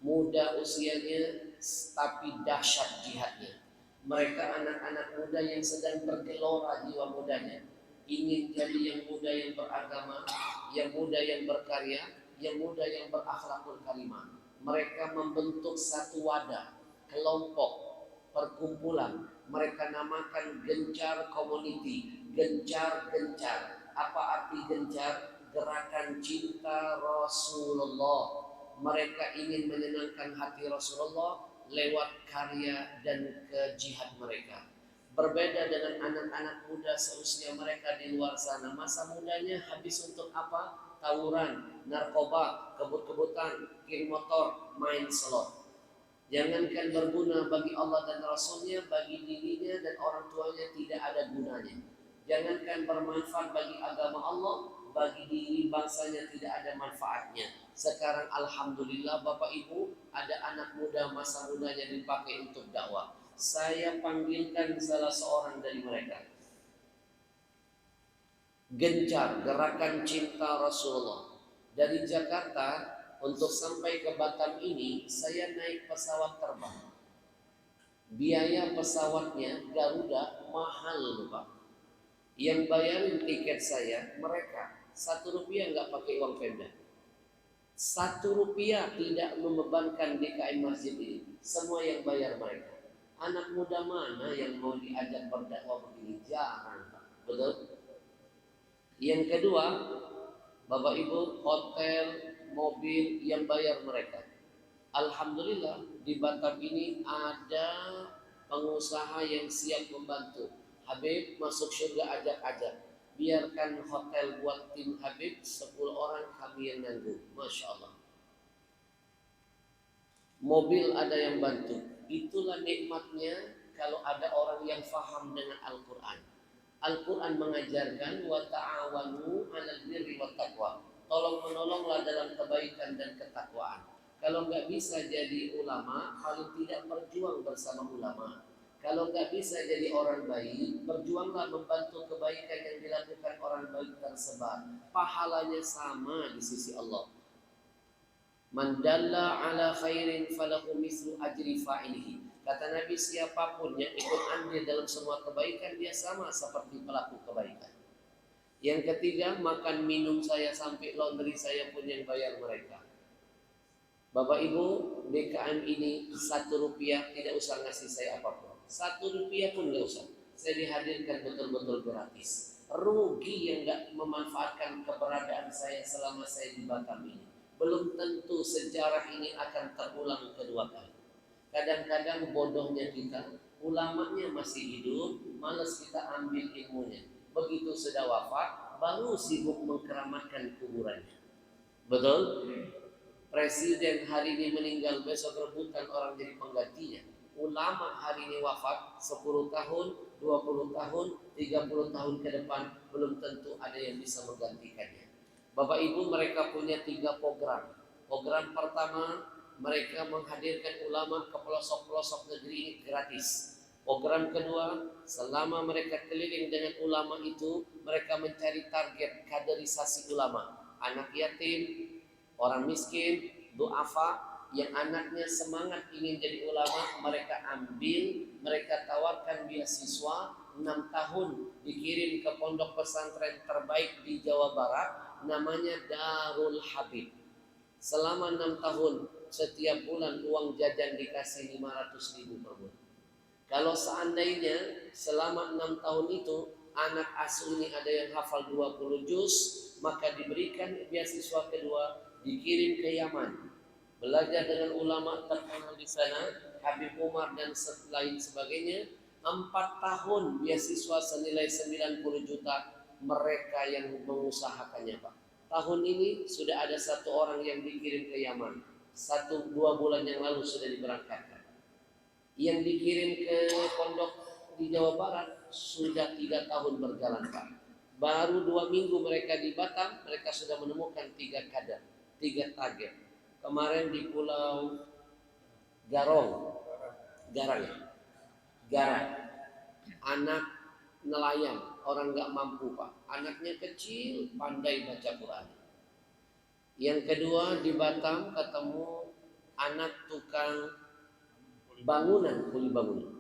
Speaker 1: Muda usianya tapi dahsyat jihadnya. Mereka anak-anak muda yang sedang bergelora jiwa mudanya, ingin jadi yang muda yang beragama, yang muda yang berkarya, yang muda yang berakhlakul karimah. Mereka membentuk satu wadah, kelompok, perkumpulan. Mereka namakan Gencar Community. Gencar. Apa arti gencar? Gerakan cinta Rasulullah. Mereka ingin menyenangkan hati Rasulullah lewat karya dan kejihad mereka. Berbeda dengan anak-anak muda seusia mereka di luar sana. Masa mudanya habis untuk apa? Tawuran, narkoba, kebut-kebutan, geng motor, main slot. Jangankan berguna bagi Allah dan Rasulnya, bagi dirinya dan orang tuanya tidak ada gunanya. Jangankan bermanfaat bagi agama Allah, bagi diri bangsanya tidak ada manfaatnya. Sekarang alhamdulillah Bapak Ibu, ada anak muda masa mudanya dipakai untuk dakwah. Saya panggilkan salah seorang dari mereka. Gencar, gerakan cinta Rasulullah. Dari Jakarta untuk sampai ke Batam ini, saya naik pesawat terbang. Biaya pesawatnya Garuda mahal, Pak. Yang bayarin tiket saya mereka. 1 rupiah nggak pakai uang Pemda. 1 rupiah tidak membebankan DKM masjid ini. Semua yang bayar mereka. Anak muda mana yang mau diajak berdakwah begini? Jarang, Pak. Betul? Yang kedua, Bapak Ibu, hotel, mobil yang bayar mereka. Alhamdulillah di Batam ini ada pengusaha yang siap membantu. Habib masuk surga ajak-ajak. Biarkan hotel buat tim Habib, 10 orang kami yang nanggung. Masya Allah. Mobil ada yang bantu. Itulah nikmatnya kalau ada orang yang faham dengan Al-Quran. Al-Quran mengajarkan wa ta'awanu 'alal birri wat taqwa. Tolong menolonglah kebaikan dan ketakwaan. Kalau nggak bisa jadi ulama, paling tidak berjuang bersama ulama. Kalau nggak bisa jadi orang baik, berjuanglah membantu kebaikan yang dilakukan orang baik tersebar. Pahalanya sama di sisi Allah. Man dalla ala khairin falahu mislu ajri fa'ilihi. Kata Nabi, siapapun yang ikut andil dalam semua kebaikan, dia sama seperti pelaku kebaikan. Yang ketiga, makan minum saya sampai laundry saya pun yang bayar mereka. Bapak Ibu, DKM ini 1 rupiah tidak usah ngasih saya apapun. 1 rupiah pun nggak usah. Saya dihadirkan betul-betul gratis. Rugi yang nggak memanfaatkan keberadaan saya selama saya di Batam ini. Belum tentu sejarah ini akan terulang kedua kali. Kadang-kadang bodohnya kita, ulamanya masih hidup, malas kita ambil ilmunya. Begitu sudah wafat, baru sibuk mengkeramatkan kuburannya. Betul? Presiden hari ini meninggal, besok rebutan orang jadi penggantinya. Ulama hari ini wafat 10 tahun, 20 tahun, 30 tahun ke depan, belum tentu ada yang bisa menggantikannya. Bapak Ibu, mereka punya 3 program. Program pertama, mereka menghadirkan ulama ke pelosok-pelosok negeri ini gratis. Program kedua, selama mereka keliling dengan ulama itu, mereka mencari target kaderisasi ulama. Anak yatim, orang miskin, duafa, yang anaknya semangat ingin jadi ulama, mereka ambil, mereka tawarkan beasiswa 6 tahun, dikirim ke pondok pesantren terbaik di Jawa Barat, namanya Darul Habib. Selama 6 tahun, setiap bulan uang jajan dikasih 500.000 per bulan. Kalau seandainya selama 6 tahun itu anak asuh ini ada yang hafal 20 juz, maka diberikan beasiswa kedua, dikirim ke Yaman, belajar dengan ulama terkenal di sana, Habib Umar dan lain sebagainya. 4 tahun beasiswa senilai 90 juta, mereka yang mengusahakannya Pak. Tahun ini sudah ada 1 orang yang dikirim ke Yaman, 1-2 bulan yang lalu sudah diberangkatkan. Yang dikirim ke pondok di Jawa Barat sudah 3 tahun berjalan Pak. Baru 2 minggu mereka di Batam, mereka sudah menemukan 3 kader, 3 target. Kemarin di Pulau Garang, anak nelayan, orang nggak mampu Pak, anaknya kecil, pandai baca Quran. Yang kedua di Batam ketemu anak tukang bangunan, kuli bangunan.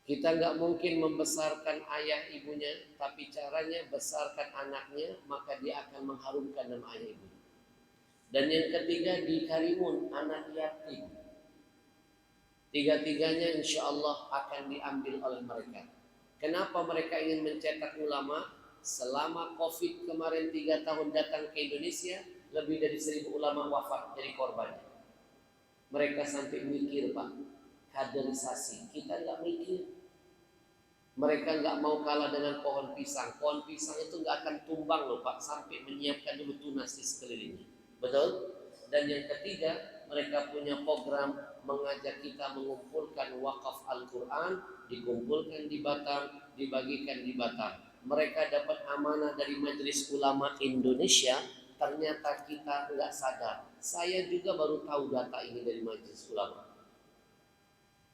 Speaker 1: Kita nggak mungkin membesarkan ayah ibunya, tapi caranya besarkan anaknya, maka dia akan mengharumkan nama ayah ibunya. Dan yang ketiga di Karimun, anak yatim. 3-tiganya insya Allah akan diambil oleh mereka. Kenapa mereka ingin mencetak ulama? Selama Covid kemarin 3 tahun datang ke Indonesia, lebih dari 1.000 ulama wafat jadi korbannya. Mereka sampai mikir Pak, kaderisasi. Kita nggak mikir. Mereka nggak mau kalah dengan pohon pisang. Pohon pisang itu nggak akan tumbang loh Pak, sampai menyiapkan dulu tunas di sekelilingnya. Betul? Dan yang ketiga, mereka punya program mengajak kita mengumpulkan wakaf Al-Quran, dikumpulkan di Batam, dibagikan di Batam. Mereka dapat amanah dari Majelis Ulama Indonesia, ternyata kita nggak sadar. Saya juga baru tahu data ini dari Majelis Ulama.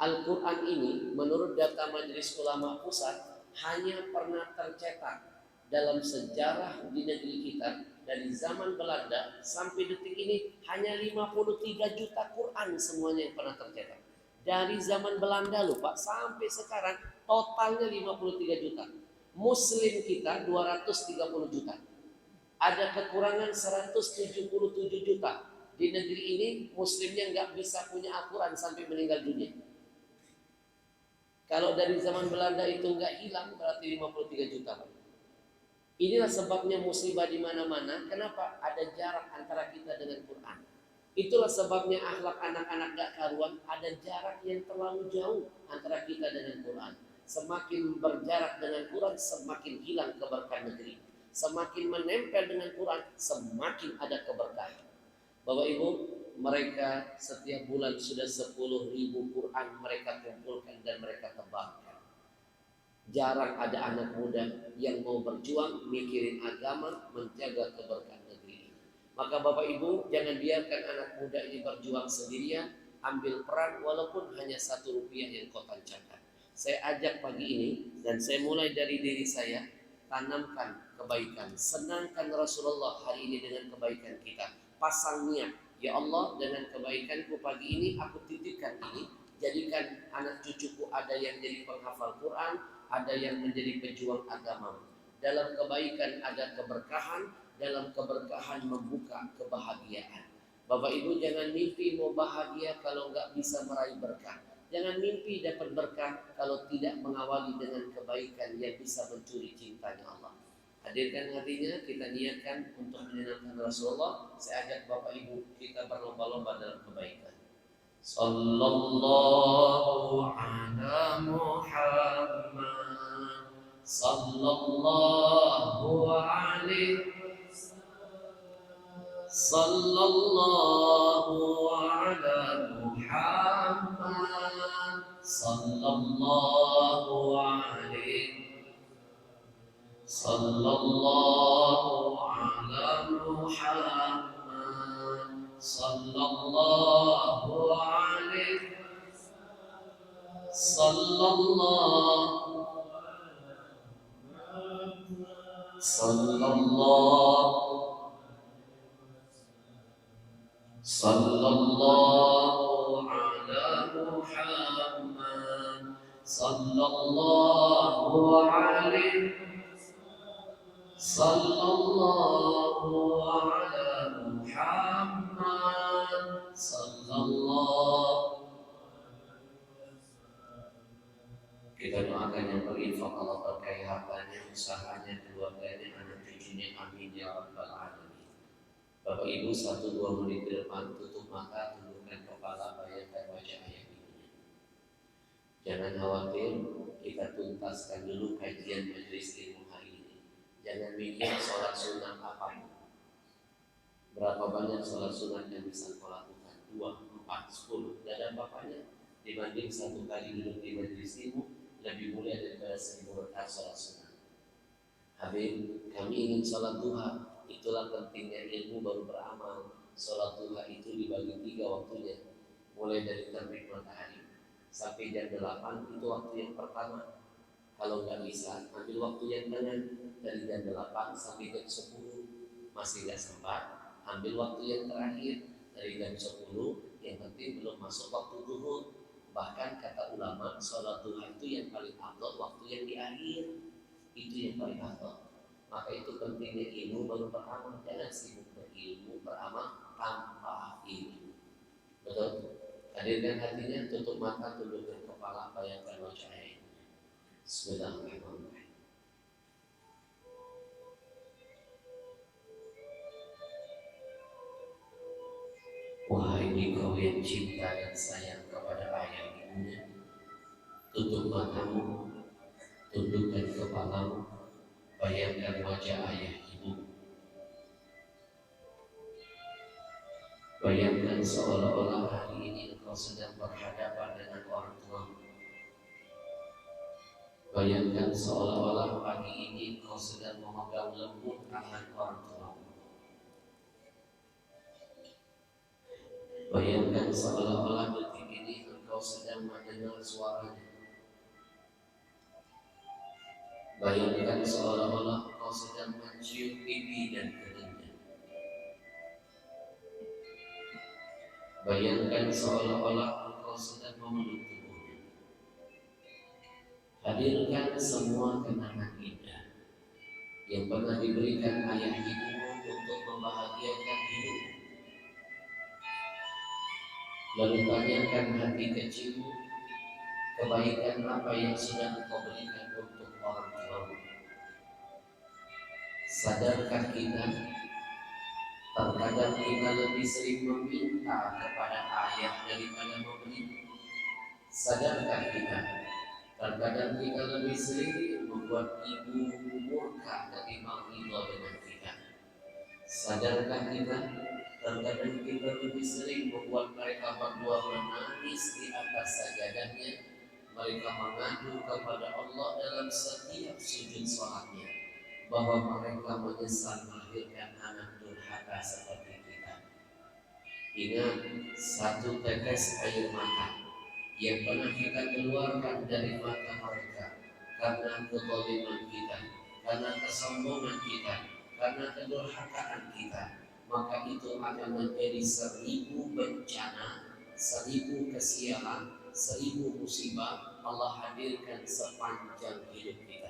Speaker 1: Al-Quran ini menurut data Majelis Ulama Pusat hanya pernah tercetak dalam sejarah di negeri kita dari zaman Belanda sampai detik ini hanya 53 juta Quran semuanya yang pernah tercetak. Dari zaman Belanda loh Pak sampai sekarang totalnya 53 juta. Muslim kita 230 juta. Ada kekurangan 177 juta. Di negeri ini muslimnya nggak bisa punya Al-Quran sampai meninggal dunia. Kalau dari zaman Belanda itu nggak hilang berarti 53 juta Pak. Inilah sebabnya musibah di mana-mana. Kenapa? Ada jarak antara kita dengan Quran. Itulah sebabnya akhlak anak-anak gak karuan. Ada jarak yang terlalu jauh antara kita dengan Quran. Semakin berjarak dengan Quran, semakin hilang keberkahan negeri. Semakin menempel dengan Quran, semakin ada keberkahan. Bapak Ibu, mereka setiap bulan sudah 10.000 Quran mereka kumpulkan dan mereka tebarkan. Jarang ada anak muda yang mau berjuang mikirin agama, menjaga keberkahan negeri ini. Maka Bapak Ibu jangan biarkan anak muda ini berjuang sendirian, ambil peran walaupun hanya 1 rupiah yang kau tancapkan. Saya ajak pagi ini dan saya mulai dari diri saya, tanamkan kebaikan, senangkan Rasulullah hari ini dengan kebaikan kita. Pasang niat, ya Allah dengan kebaikanku pagi ini aku titipkan ini, jadikan anak cucuku ada yang jadi penghafal Quran, ada yang menjadi pejuang agama. Dalam kebaikan ada keberkahan, dalam keberkahan membuka kebahagiaan. Bapak Ibu jangan mimpi mau bahagia kalau nggak bisa meraih berkah. Jangan mimpi dapat berkah kalau tidak mengawali dengan kebaikan yang bisa mencuri cintanya Allah. Hadirkan hatinya, kita niatkan untuk menyenangkan Rasulullah. Saya ajak Bapak Ibu kita berlomba-lomba dalam kebaikan. Sallallahu ala Muhammad, sallallahu alaihi, sallallahu ala Muhammad, sallallahu alaihi, sallallahu ala Muhammad, sallallahu alaihi, sallallahu, sallallahu, sallallahu ala Muhammad, sallallahu alaihi, sallallahu ala Muhammad, sallallahu. Kita doakan yang berinfak Allah berkahi hartanya, usahanya, keluarganya, anak cucunya, amin ya rabbal alamin. Bapak Ibu 1-2 menit ke depan tutup mata, tundukkan kepala, bayangkan wajah ayah ibunya. Jangan khawatir, kita tuntaskan dulu kajian majelis ilmu hari ini. Jangan mikir sholat sunnah apapun. Berapa banyak sholat sunnah yang bisa kau lakukan? 2, 4, 10. Dan bapaknya dibanding 1 kali duduk di majelis ilmu lebih mulia daripada 1000 rakaat sholat sunnah. Habib, kami ingin sholat duha. Itulah pentingnya ilmu baru beramal. Sholat duha itu dibagi 3 waktunya. Mulai dari terbit matahari sampai jam 8 itu waktu yang pertama. Kalau nggak bisa, ambil waktu yang tengah dari jam 8 sampai jam 10. Masih nggak sempat, ambil waktu yang terakhir dari jam 10. Yang penting belum masuk waktu zuhur. Bahkan kata ulama, sholat duha itu yang paling afdal waktu yang di akhir. Itu yang paling afdal. Maka itu pentingnya ilmu baru beramal. Jangan sibuk berilmu, beramal tanpa ilmu. Betul? Hadirkan hatinya, tutup mata, tundukkan kepala, bayangkan wajahnya. Bismillahirrahmanirrahim. Wahai engkau yang cinta dan sayang kepada ayah ibunya, tutup matamu, tundukkan kepalamu, bayangkan wajah ayah ibu. Bayangkan seolah-olah hari ini engkau sedang berhadapan dengan orang tuamu. Bayangkan seolah-olah pagi ini engkau sedang memegang lembut tangan orang tuamu. Bayangkan seolah-olah detik ini engkau sedang mendengar suaranya. Bayangkan seolah-olah engkau sedang mencium pipi dan keningnya. Bayangkan seolah-olah engkau sedang memeluk tubuhnya. Hadirkan semua kenangan indah yang pernah diberikan ayah ibumu untuk membahagiakan hidupmu. Lalu tanyakan hati kecilmu, kebaikan apa yang sudah engkau berikan untuk orang tuamu. Sadarkah kita, terkadang kita lebih sering meminta kepada ayah daripada memberi. Sadarkah kita, terkadang kita lebih sering membuat ibu murka ketimbang ridho dengan kita. Sadarkah kita, terkadang kita lebih sering membuat mereka berdua menangis di atas sajadahnya. Mereka mengadu kepada Allah dalam setiap sujud sholatnya bahwa mereka menyesal melahirkan anak durhaka seperti Ingat, satu tetes air mata yang pernah kita keluarkan dari mata mereka karena kezaliman kita, karena kesombongan kita, karena kedurhakaan kita, maka itu akan menjadi 1000 bencana, 1000 kesialan, 1000 musibah Allah hadirkan sepanjang hidup kita.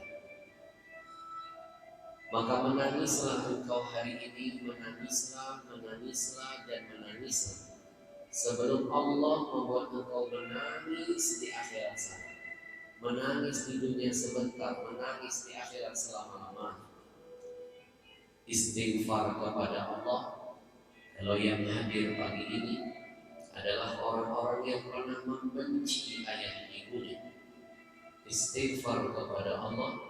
Speaker 1: Maka menangislah engkau hari ini, menangislah, menangislah, dan menangislah sebelum Allah membuat engkau menangis di akhirat sana. Menangis di dunia sebentar, menangis di akhirat selama-lamanya. Istighfar kepada Allah. Kalau yang hadir pagi ini adalah orang-orang yang pernah membenci ayah ibunya, istighfar kepada Allah.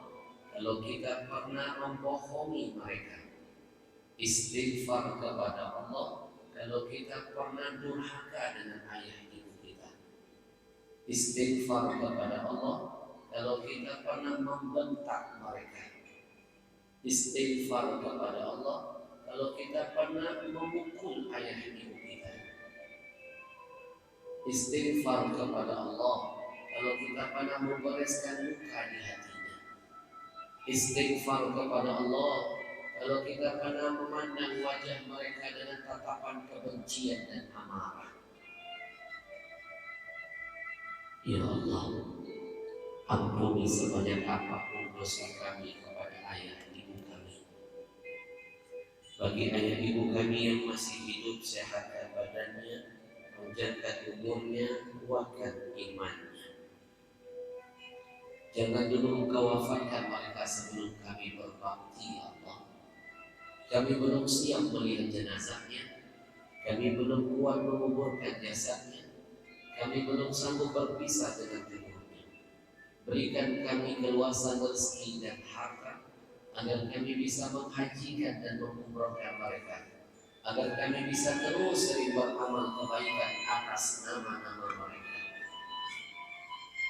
Speaker 1: Kalau kita pernah membohongi mereka, istighfar kepada Allah. Kalau kita pernah durhaka dengan ayah ibu kita, istighfar kepada Allah. Kalau kita pernah membentak mereka, istighfar kepada Allah. Kalau kita pernah memukul ayah ibu kita, istighfar kepada Allah. Kalau kita pernah membereskan luka di hatinya, istighfar kepada Allah. Kalau kita pernah memandang wajah mereka dengan tatapan kebencian dan amarah, ya Allah, ampuni sebanyak apapun dosa kami kepada ayah ibu kami. Bagi ayah ibu kami yang masih hidup, sehatkan badannya, panjangkan umurnya, kuatkan imannya. Jangan dulu engkau wafatkan mereka sebelum kami berbakti, ya Allah. Kami belum siap melihat jenazahnya, kami belum kuat menguburkan jasadnya, kami belum sanggup berpisah dengan tubuhnya. Berikan kami keluasan rezeki dan harta, agar kami bisa menghajikan dan mengumrohkan mereka, agar kami bisa terus beramal kebaikan atas nama-nama mereka.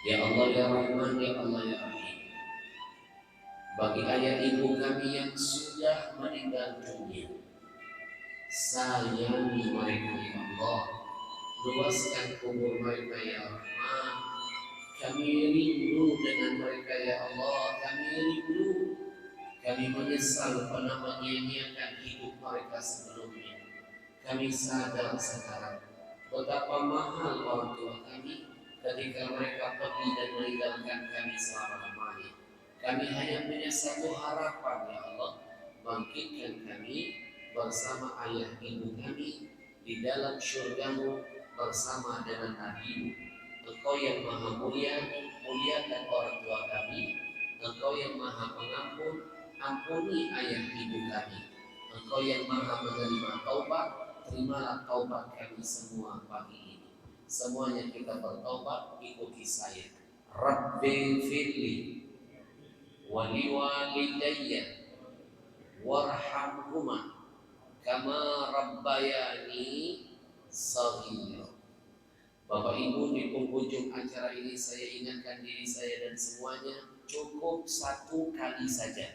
Speaker 1: Ya Allah ya Rahman, ya Allah ya Rahim. Bagi ayah ibu kami yang sudah meninggal dunia, sayangi mereka ya Allah, luaskan kubur mereka ya Rahman. Kami rindu dengan mereka ya Allah, kami rindu. Kami menyesal pernah menyia-nyiakan hidup mereka sebelumnya. Kami sadar sekarang betapa mahal orang tua kami ketika mereka pergi dan meninggalkan kami selama-lamanya. Kami hanya punya satu harapan ya Allah, bangkitkan kami bersama ayah ibu kami di dalam syurga-Mu bersama dengan Nabi-Mu. Engkau yang maha mulia, muliakan orang tua kami. Engkau yang maha pengampun, ampuni ayah ibu kami. Engkau yang maha menerima taubat, terimalah taubat kami semua pagi ini. Semuanya kita bertaubat, ikuti saya. Rabbi firli waliwalidayya warhamhuma kama rabbayani shaghira. Bapak Ibu, di penghujung acara ini saya ingatkan diri saya dan semuanya, cukup satu kali saja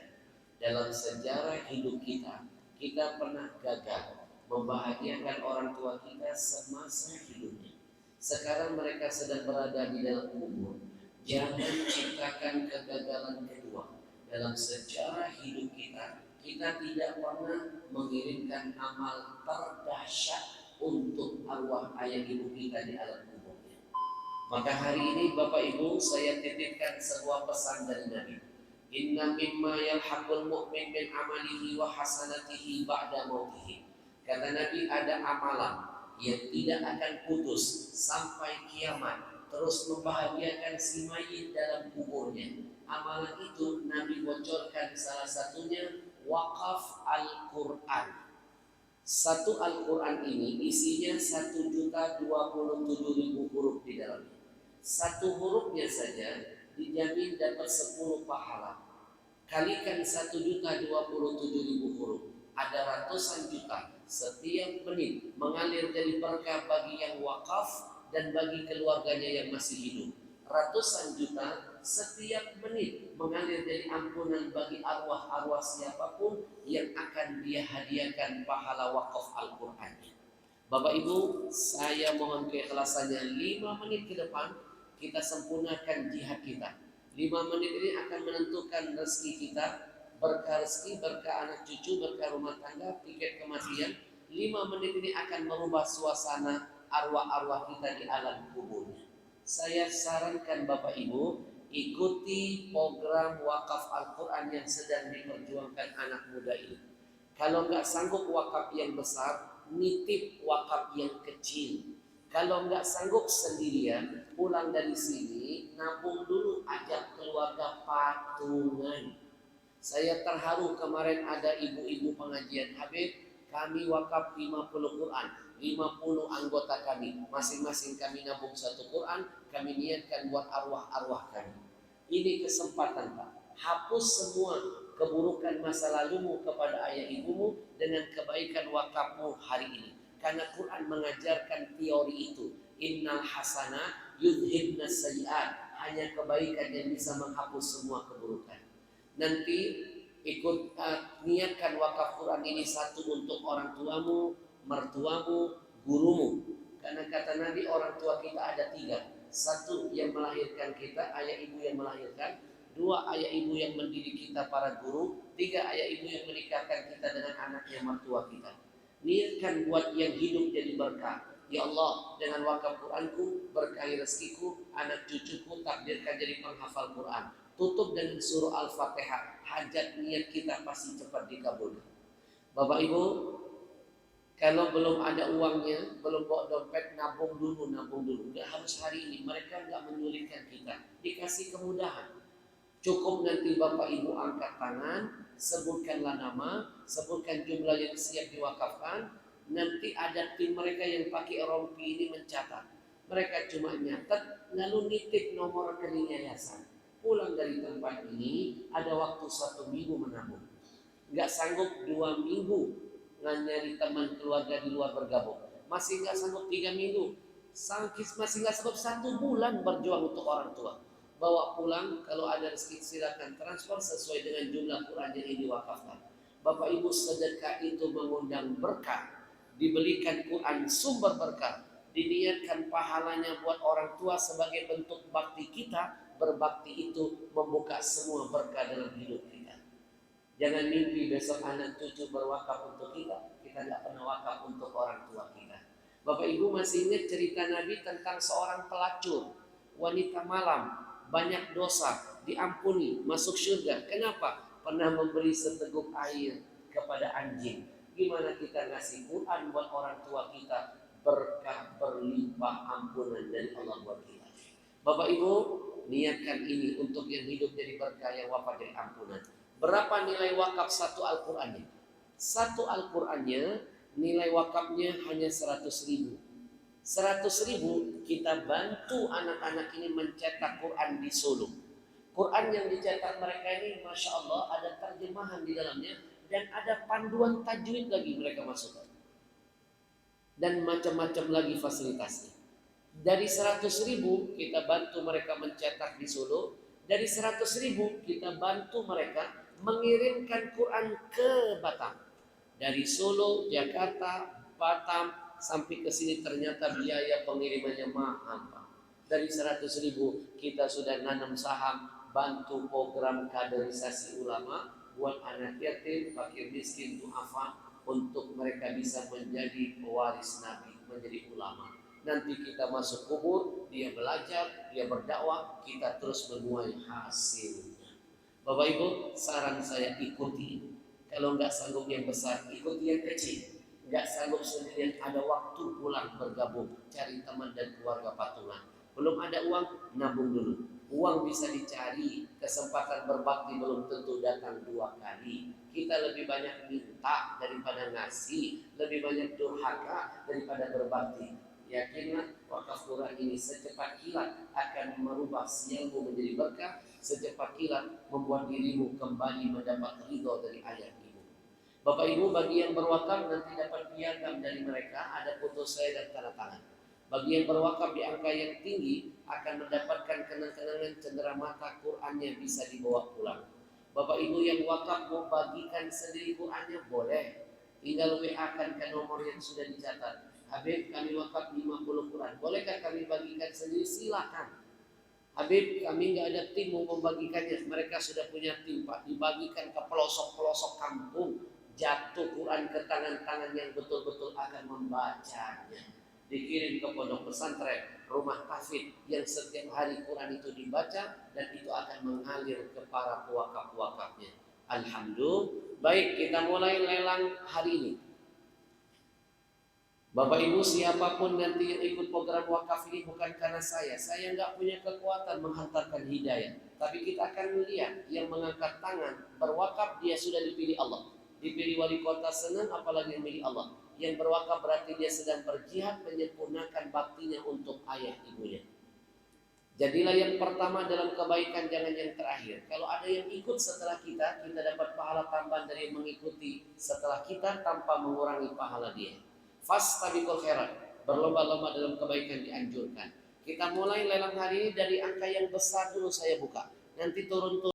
Speaker 1: dalam sejarah hidup kita, kita pernah gagal membahagiakan orang tua kita semasa hidupnya. Sekarang mereka sedang berada di dalam kubur. Jangan ciptakan kegagalan kedua dalam sejarah hidup kita. Kita tidak pernah mengirimkan amal terdahsyat untuk arwah ayah ibu kita di alam kuburnya. Maka hari ini Bapak Ibu, saya titipkan sebuah pesan dari Nabi. Inna mimma yalhaqul mu'min min amalihi wa hasanatihi ba'da mautihi. Kata Nabi, ada amalan yang tidak akan putus sampai kiamat, terus membahagiakan si mayit dalam kuburnya. Amalan itu Nabi bocorkan salah satunya wakaf Al-Quran. Satu Al-Quran ini isinya 1.027.000 huruf di dalamnya. Satu hurufnya saja dijamin dapat 10 pahala. Kalikan 1.027.000 huruf, ada ratusan juta setiap menit mengalir dari berkah bagi yang wakaf dan bagi keluarganya yang masih hidup. Ratusan juta setiap menit mengalir dari ampunan bagi arwah-arwah siapapun yang akan dia hadiahkan pahala wakaf Al-Qurannya. Bapak Ibu, saya mohon keikhlasannya 5 menit ke depan kita sempurnakan jihad kita. 5 menit ini akan menentukan rezeki kita, berkah rezeki, berkah anak cucu, berkah rumah tangga, tiket kematian. 5 menit ini akan merubah suasana arwah-arwah kita di alam kubur. Saya sarankan Bapak Ibu ikuti program wakaf Al-Quran yang sedang diperjuangkan anak muda ini. Kalau nggak sanggup wakaf yang besar, nitip wakaf yang kecil. Kalau nggak sanggup sendirian, pulang dari sini, nabung dulu, ajak keluarga patungan. Saya terharu kemarin ada ibu-ibu pengajian Habib, kami wakaf 50 Quran, 50 anggota kami, masing-masing kami nabung satu Quran, kami niatkan buat arwah-arwah kami. Ini kesempatan Pak, hapus semua keburukan masa lalumu kepada ayah ibumu dengan kebaikan wakafmu hari ini. Karena Quran mengajarkan teori itu, innal hasana yudhibna sayiat, hanya kebaikan yang bisa menghapus semua keburukan. Nanti ikut niatkan wakaf Quran ini satu untuk orang tuamu, mertuamu, gurumu. Karena kata Nabi orang tua kita ada 3. Satu yang melahirkan kita, ayah ibu yang melahirkan. 2 ayah ibu yang mendidik kita para guru. 3 ayah ibu yang menikahkan kita dengan anaknya mertua kita. Niatkan buat yang hidup jadi berkah. Ya Allah, dengan wakaf Quranku, berkahi rezekiku, anak cucuku, takdirkan jadi penghafal Quran. Tutup dengan surah Al-Fatihah. Hajat niat kita pasti cepat dikabulkan. Bapak Ibu, kalau belum ada uangnya, belum bawa dompet, nabung dulu. Nggak harus hari ini. Mereka nggak menyulitkan kita. Dikasih kemudahan. Cukup nanti Bapak Ibu angkat tangan, sebutkanlah nama, sebutkan jumlah yang siap diwakafkan. Nanti ada tim mereka yang pakai rompi ini mencatat. Mereka cuma nyatet, lalu nitip nomor rekening yayasan. Pulang dari tempat ini ada waktu 1 minggu menabung. Nggak sanggup 2 minggu nyari teman keluarga di luar bergabung. Masih nggak sanggup 3 minggu. Masih nggak sanggup 1 bulan berjuang untuk orang tua. Bawa pulang, kalau ada rezeki silakan transfer sesuai dengan jumlah Quran yang diwakafkan. Bapak Ibu, sedekah itu mengundang berkah. Dibelikan Quran sumber berkah. Diniatkan pahalanya buat orang tua sebagai bentuk bakti kita. Berbakti itu membuka semua berkah dalam hidup kita. Jangan mimpi besok anak cucu berwakaf untuk kita. Kita tidak pernah wakaf untuk orang tua kita. Bapak Ibu masih ingat cerita Nabi tentang seorang pelacur, wanita malam, banyak dosa, diampuni, masuk surga. Kenapa? Pernah memberi seteguk air kepada anjing. Gimana kita ngasih Quran buat orang tua kita, berkah berlimpah ampunan dari Allah buat kita. Bapak Ibu, niatkan ini untuk yang hidup jadi berkah, yang wafat jadi ampunan. Berapa nilai wakaf satu Al-Qurannya? Satu Al-Qurannya nilai wakafnya hanya 100.000. 100.000 kita bantu anak-anak ini mencetak Quran di Solo. Quran yang dicetak mereka ini Masya Allah ada terjemahan di dalamnya dan ada panduan tajwid lagi mereka masukkan. Dan macam-macam lagi fasilitasnya. Dari 100.000 kita bantu mereka mencetak di Solo. Dari 100.000 kita bantu mereka mengirimkan Quran ke Batam. Dari Solo, Jakarta, Batam sampai ke sini ternyata biaya pengirimannya mahal. Dari 100.000 kita sudah nanam saham, bantu program kaderisasi ulama buat anak yatim, fakir miskin, duafa untuk mereka bisa menjadi pewaris Nabi, menjadi ulama. Nanti kita masuk kubur, dia belajar, dia berdakwah, kita terus menuai hasilnya. Bapak Ibu, saran saya ikuti. Kalau nggak sanggup yang besar, ikuti yang kecil. Nggak sanggup sendirian, ada waktu pulang bergabung, cari teman dan keluarga patungan. Belum ada uang, nabung dulu. Uang bisa dicari, kesempatan berbakti belum tentu datang 2 kali. Kita lebih banyak minta daripada ngasih, lebih banyak durhaka daripada berbakti. Yakinlah wakaf Quran ini secepat kilat akan merubah siangmu menjadi berkah, secepat kilat membuat dirimu kembali mendapat ridho dari ayah ibu. Bapak Ibu, bagi yang berwakaf nanti dapat piagam dari mereka, ada foto saya dan tanda tangan. Bagi yang berwakaf di angka yang tinggi akan mendapatkan kenang-kenangan cendera mata, Qurannya bisa dibawa pulang. Bapak Ibu yang wakaf mau bagikan sendiri Qurannya boleh, tinggal WA kan ke nomor yang sudah dicatat. Habib, kami wakaf 50 Quran. Bolehkah kami bagikan sendiri? Silakan. Habib, kami nggak ada tim mau membagikannya. Mereka sudah punya tim, Pak. Dibagikan ke pelosok-pelosok kampung. Jatuh Quran ke tangan-tangan yang betul-betul akan membacanya. Dikirim ke pondok pesantren, rumah tahfidz yang setiap hari Quran itu dibaca dan itu akan mengalir ke para pewakaf-wakafnya. Alhamdulillah. Baik, kita mulai lelang hari ini. Bapak Ibu, siapapun nanti yang ikut program wakaf ini bukan karena saya nggak punya kekuatan menghantarkan hidayah. Tapi kita akan melihat yang mengangkat tangan berwakaf dia sudah dipilih Allah. Dipilih wali kota senang, apalagi yang milih Allah. Yang berwakaf berarti dia sedang berjihad menyempurnakan baktinya untuk ayah ibunya. Jadilah yang pertama dalam kebaikan, jangan yang terakhir. Kalau ada yang ikut setelah kita dapat pahala tambahan dari yang mengikuti setelah kita tanpa mengurangi pahala dia. Fastabiqul khairat, berlomba-lomba dalam kebaikan dianjurkan. Kita mulai lelang hari ini dari angka yang besar dulu saya buka. Nanti turun